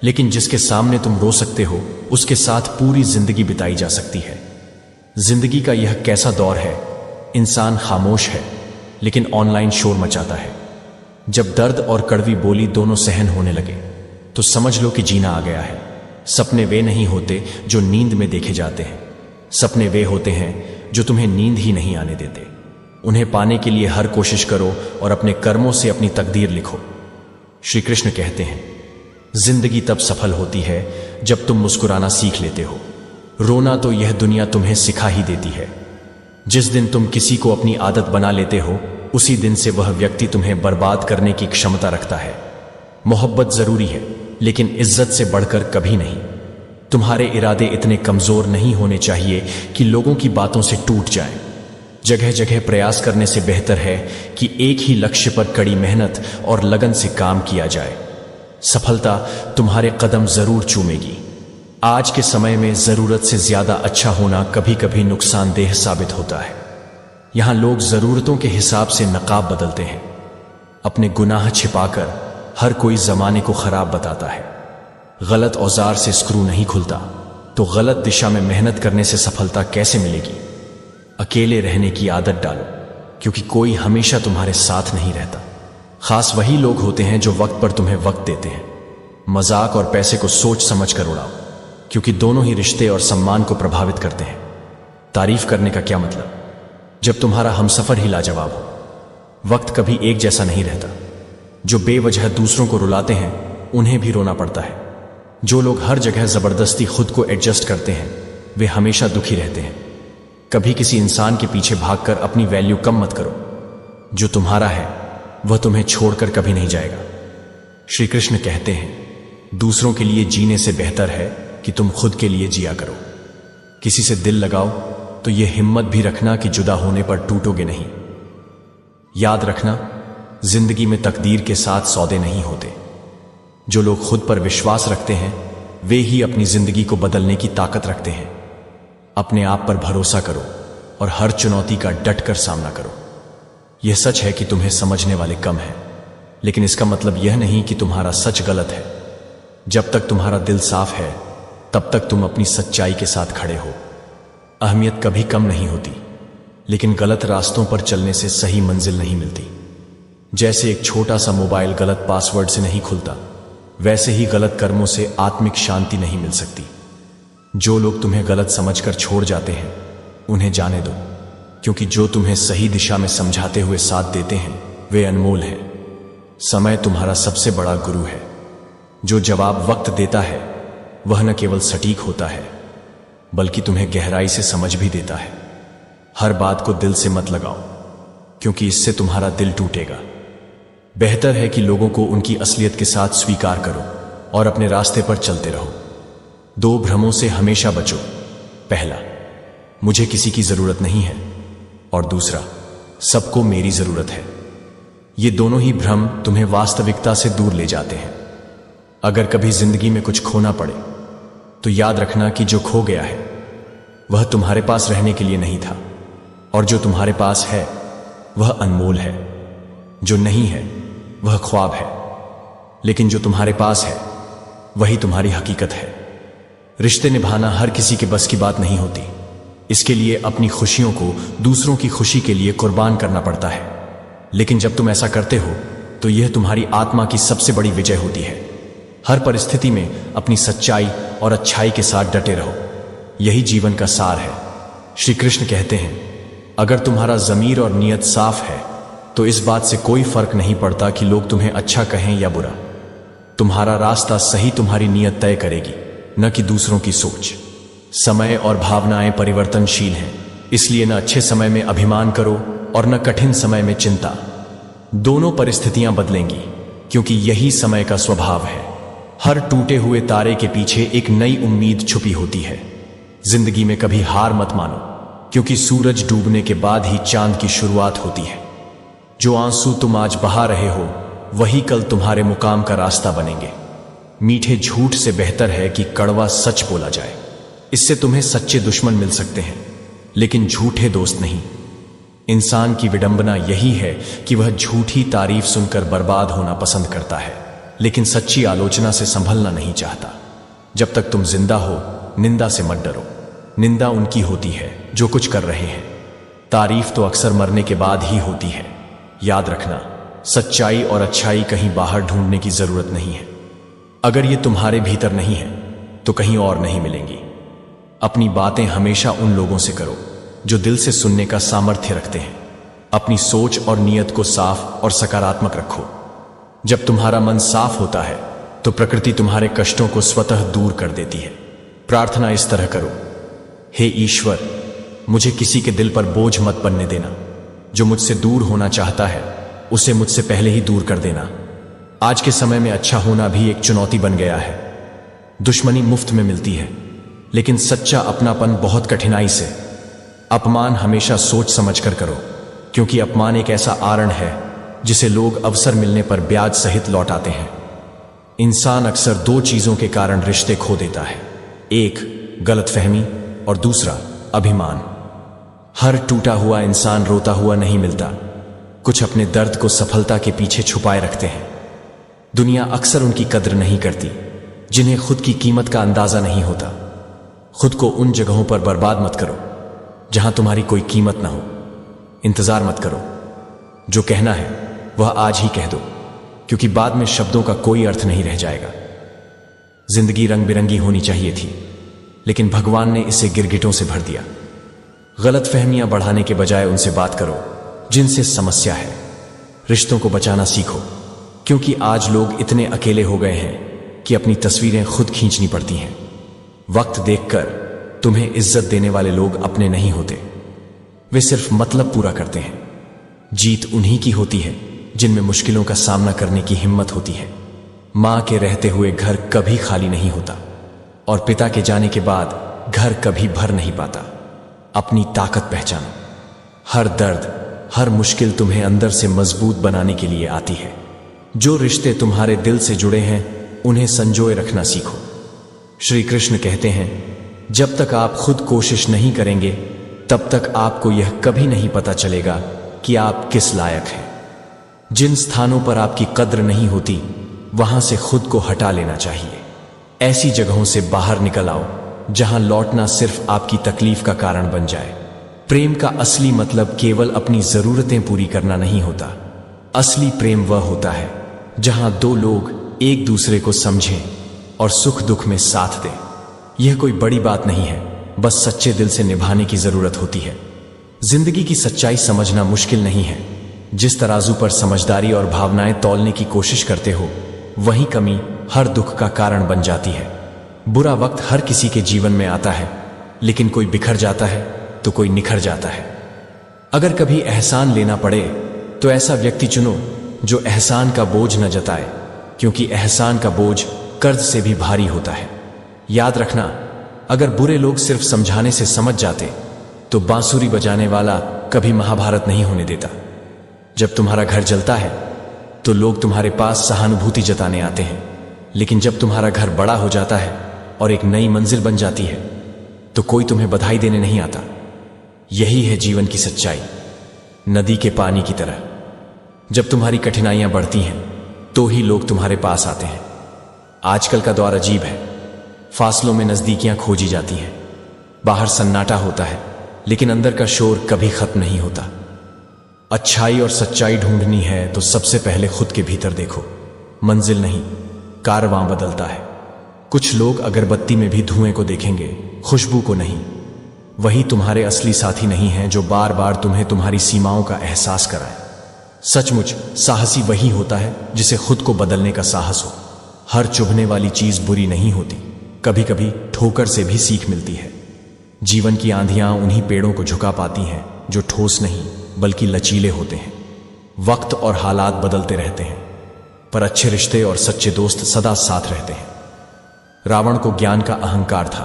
लेकिन जिसके सामने तुम रो सकते हो उसके साथ पूरी जिंदगी बिताई जा सकती है। जिंदगी का यह कैसा दौर है, इंसान खामोश है लेकिन ऑनलाइन शोर मचाता है। जब दर्द और कड़वी बोली दोनों सहन होने लगे तो समझ लो कि जीना आ गया है। सपने वे नहीं होते जो नींद में देखे जाते हैं, सपने वे होते हैं जो तुम्हें नींद ही नहीं आने देते। उन्हें पाने के लिए हर कोशिश करो और अपने कर्मों से अपनी तकदीर लिखो। श्री कृष्ण कहते हैं, जिंदगी तब सफल होती है जब तुम मुस्कुराना सीख लेते हो। रोना तो यह दुनिया तुम्हें सिखा ही देती है। जिस दिन तुम किसी को अपनी आदत बना लेते हो उसी दिन से वह व्यक्ति तुम्हें बर्बाद करने की क्षमता रखता है। मोहब्बत जरूरी है, लेकिन इज्जत से बढ़कर कभी नहीं। तुम्हारे इरादे इतने कमजोर नहीं होने चाहिए कि लोगों की बातों से टूट जाएं। जगह जगह प्रयास करने से बेहतर है कि एक ही लक्ष्य पर कड़ी मेहनत और लगन से काम किया जाए। सफलता तुम्हारे कदम जरूर चूमेगी। आज के समय में जरूरत से ज्यादा अच्छा होना कभी कभी नुकसानदेह साबित होता है। यहां लोग जरूरतों के हिसाब से नकाब बदलते हैं। अपने गुनाह छिपाकर हर कोई जमाने को खराब बताता है। गलत औजार से स्क्रू नहीं खुलता, तो गलत दिशा में मेहनत करने से सफलता कैसे मिलेगी। अकेले रहने की आदत डालो, क्योंकि कोई हमेशा तुम्हारे साथ नहीं रहता। खास वही लोग होते हैं जो वक्त पर तुम्हें वक्त देते हैं। मजाक और पैसे को सोच समझ कर उड़ाओ, क्योंकि दोनों ही रिश्ते और सम्मान को प्रभावित करते हैं। तारीफ करने का क्या मतलब जब तुम्हारा हमसफर ही लाजवाब हो। वक्त कभी एक जैसा नहीं रहता। जो बेवजह दूसरों को रुलाते हैं उन्हें भी रोना पड़ता है। जो लोग हर जगह जबरदस्ती खुद को एडजस्ट करते हैं वे हमेशा दुखी रहते हैं। कभी किसी इंसान के पीछे भागकर अपनी वैल्यू कम मत करो। जो तुम्हारा है वह तुम्हें छोड़कर कभी नहीं जाएगा। श्री कृष्ण कहते हैं, दूसरों के लिए जीने से बेहतर है कि तुम खुद के लिए जिया करो। किसी से दिल लगाओ तो यह हिम्मत भी रखना कि जुदा होने पर टूटोगे नहीं। याद रखना, जिंदगी में तकदीर के साथ सौदे नहीं होते। जो लोग खुद पर विश्वास रखते हैं वे ही अपनी जिंदगी को बदलने की ताकत रखते हैं। अपने आप पर भरोसा करो और हर चुनौती का डटकर सामना करो। यह सच है कि तुम्हें समझने वाले कम हैं, लेकिन इसका मतलब यह नहीं कि तुम्हारा सच गलत है। जब तक तुम्हारा दिल साफ है तब तक तुम अपनी सच्चाई के साथ खड़े हो। अहमियत कभी कम नहीं होती, लेकिन गलत रास्तों पर चलने से सही मंजिल नहीं मिलती। जैसे एक छोटा सा मोबाइल गलत पासवर्ड से नहीं खुलता, वैसे ही गलत कर्मों से आत्मिक शांति नहीं मिल सकती। जो लोग तुम्हें गलत समझकर छोड़ जाते हैं उन्हें जाने दो, क्योंकि जो तुम्हें सही दिशा में समझाते हुए साथ देते हैं वे अनमोल हैं। समय तुम्हारा सबसे बड़ा गुरु है। जो जवाब वक्त देता है वह न केवल सटीक होता है बल्कि तुम्हें गहराई से समझ भी देता है। हर बात को दिल से मत लगाओ, क्योंकि इससे तुम्हारा दिल टूटेगा। बेहतर है कि लोगों को उनकी असलियत के साथ स्वीकार करो और अपने रास्ते पर चलते रहो। दो भ्रमों से हमेशा बचो। पहला, मुझे किसी की जरूरत नहीं है, और दूसरा, सबको मेरी जरूरत है। ये दोनों ही भ्रम तुम्हें वास्तविकता से दूर ले जाते हैं। अगर कभी जिंदगी में कुछ खोना पड़े तो याद रखना कि जो खो गया है वह तुम्हारे पास रहने के लिए नहीं था, और जो तुम्हारे पास है वह अनमोल है। जो नहीं है वह ख्वाब है, लेकिन जो तुम्हारे पास है वही तुम्हारी हकीकत है। रिश्ते निभाना हर किसी के बस की बात नहीं होती। इसके लिए अपनी खुशियों को दूसरों की खुशी के लिए कुर्बान करना पड़ता है। लेकिन जब तुम ऐसा करते हो तो यह तुम्हारी आत्मा की सबसे बड़ी विजय होती है। हर परिस्थिति में अपनी सच्चाई और अच्छाई के साथ डटे रहो। यही जीवन का सार है। श्री कृष्ण कहते हैं, अगर तुम्हारा ज़मीर और नियत साफ है तो इस बात से कोई फर्क नहीं पड़ता कि लोग तुम्हें अच्छा कहें या बुरा। तुम्हारा रास्ता सही तुम्हारी नियत तय करेगी, न कि दूसरों की सोच। समय और भावनाएं परिवर्तनशील हैं, इसलिए न अच्छे समय में अभिमान करो और न कठिन समय में चिंता। दोनों परिस्थितियां बदलेंगी, क्योंकि यही समय का स्वभाव है। हर टूटे हुए तारे के पीछे एक नई उम्मीद छुपी होती है। जिंदगी में कभी हार मत मानो, क्योंकि सूरज डूबने के बाद ही चांद की शुरुआत होती है। जो आंसू तुम आज बहा रहे हो वही कल तुम्हारे मुकाम का रास्ता बनेंगे। मीठे झूठ से बेहतर है कि कड़वा सच बोला जाए। इससे तुम्हें सच्चे दुश्मन मिल सकते हैं, लेकिन झूठे दोस्त नहीं। इंसान की विडंबना यही है कि वह झूठी तारीफ सुनकर बर्बाद होना पसंद करता है, लेकिन सच्ची आलोचना से संभलना नहीं चाहता। जब तक तुम जिंदा हो, निंदा से मत डरो। निंदा उनकी होती है जो कुछ कर रहे हैं। तारीफ तो अक्सर मरने के बाद ही होती है। याद रखना, सच्चाई और अच्छाई कहीं बाहर ढूंढने की जरूरत नहीं है। अगर ये तुम्हारे भीतर नहीं है तो कहीं और नहीं मिलेंगी। अपनी बातें हमेशा उन लोगों से करो जो दिल से सुनने का सामर्थ्य रखते हैं। अपनी सोच और नियत को साफ और सकारात्मक रखो। जब तुम्हारा मन साफ होता है तो प्रकृति तुम्हारे कष्टों को स्वतः दूर कर देती है। प्रार्थना इस तरह करो, हे ईश्वर, मुझे किसी के दिल पर बोझ मत बनने देना। जो मुझसे दूर होना चाहता है उसे मुझसे पहले ही दूर कर देना। आज के समय में अच्छा होना भी एक चुनौती बन गया है। दुश्मनी मुफ्त में मिलती है, लेकिन सच्चा अपनापन बहुत कठिनाई से। अपमान हमेशा सोच समझकर करो, क्योंकि अपमान एक ऐसा आरण है जिसे लोग अवसर मिलने पर ब्याज सहित लौटाते हैं। इंसान अक्सर दो चीजों के कारण रिश्ते खो देता है, एक गलतफहमी और दूसरा अभिमान। हर टूटा हुआ इंसान रोता हुआ नहीं मिलता। कुछ अपने दर्द को सफलता के पीछे छुपाए रखते हैं। दुनिया अक्सर उनकी कद्र नहीं करती जिन्हें खुद की कीमत का अंदाजा नहीं होता। खुद को उन जगहों पर बर्बाद मत करो जहां तुम्हारी कोई कीमत ना हो। इंतजार मत करो, जो कहना है वह आज ही कह दो, क्योंकि बाद में शब्दों का कोई अर्थ नहीं रह जाएगा। जिंदगी रंग बिरंगी होनी चाहिए थी, लेकिन भगवान ने इसे गिरगिटों से भर दिया। गलतफहमियां बढ़ाने के बजाय उनसे बात करो जिनसे समस्या है। रिश्तों को बचाना सीखो, क्योंकि आज लोग इतने अकेले हो गए हैं कि अपनी तस्वीरें खुद खींचनी पड़ती हैं। वक्त देखकर तुम्हें इज्जत देने वाले लोग अपने नहीं होते, वे सिर्फ मतलब पूरा करते हैं। जीत उन्हीं की होती है जिनमें मुश्किलों का सामना करने की हिम्मत होती है। मां के रहते हुए घर कभी खाली नहीं होता, और पिता के जाने के बाद घर कभी भर नहीं पाता। अपनी ताकत पहचानो। हर दर्द, हर मुश्किल तुम्हें अंदर से मजबूत बनाने के लिए आती है। जो रिश्ते तुम्हारे दिल से जुड़े हैं उन्हें संजोए रखना सीखो। श्री कृष्ण कहते हैं, जब तक आप खुद कोशिश नहीं करेंगे तब तक आपको यह कभी नहीं पता चलेगा कि आप किस लायक हैं। जिन स्थानों पर आपकी कद्र नहीं होती वहां से खुद को हटा लेना चाहिए। ऐसी जगहों से बाहर निकल आओ जहां लौटना सिर्फ आपकी तकलीफ का कारण बन जाए। प्रेम का असली मतलब केवल अपनी जरूरतें पूरी करना नहीं होता। असली प्रेम वह होता है जहां दो लोग एक दूसरे को समझें और सुख दुख में साथ दें। यह कोई बड़ी बात नहीं है, बस सच्चे दिल से निभाने की जरूरत होती है। जिंदगी की सच्चाई समझना मुश्किल नहीं है। जिस तराजू पर समझदारी और भावनाएं तौलने की कोशिश करते हो, वही कमी हर दुख का कारण बन जाती है। बुरा वक्त हर किसी के जीवन में आता है, लेकिन कोई बिखर जाता है तो कोई निखर जाता है। अगर कभी एहसान लेना पड़े तो ऐसा व्यक्ति चुनो जो एहसान का बोझ न जताए, क्योंकि एहसान का बोझ कर्ज से भी भारी होता है। याद रखना, अगर बुरे लोग सिर्फ समझाने से समझ जाते तो बांसुरी बजाने वाला कभी महाभारत नहीं होने देता। जब तुम्हारा घर जलता है तो लोग तुम्हारे पास सहानुभूति जताने आते हैं, लेकिन जब तुम्हारा घर बड़ा हो जाता है और एक नई मंजिल बन जाती है तो कोई तुम्हें बधाई देने नहीं आता। यही है जीवन की सच्चाई, नदी के पानी की तरह। जब तुम्हारी कठिनाइयां बढ़ती हैं तो ही लोग तुम्हारे पास आते हैं। आजकल का दौर अजीब है, फासलों में नजदीकियां खोजी जाती हैं। बाहर सन्नाटा होता है लेकिन अंदर का शोर कभी खत्म नहीं होता। अच्छाई और सच्चाई ढूंढनी है तो सबसे पहले खुद के भीतर देखो। मंजिल नहीं, कारवां बदलता है। कुछ लोग अगरबत्ती में भी धुएं को देखेंगे, खुशबू को नहीं। वही तुम्हारे असली साथी नहीं हैं जो बार बार तुम्हें तुम्हारी सीमाओं का एहसास कराए। सचमुच साहसी वही होता है जिसे खुद को बदलने का साहस हो। हर चुभने वाली चीज बुरी नहीं होती, कभी कभी ठोकर से भी सीख मिलती है। जीवन की आंधियां उन्हीं पेड़ों को झुका पाती हैं जो ठोस नहीं बल्कि लचीले होते हैं। वक्त और हालात बदलते रहते हैं पर अच्छे रिश्ते और सच्चे दोस्त सदा साथ रहते हैं। रावण को ज्ञान का अहंकार था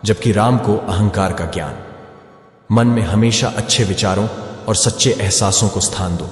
जबकि राम को अहंकार का ज्ञान। मन में हमेशा अच्छे विचारों और सच्चे एहसासों को स्थान दो।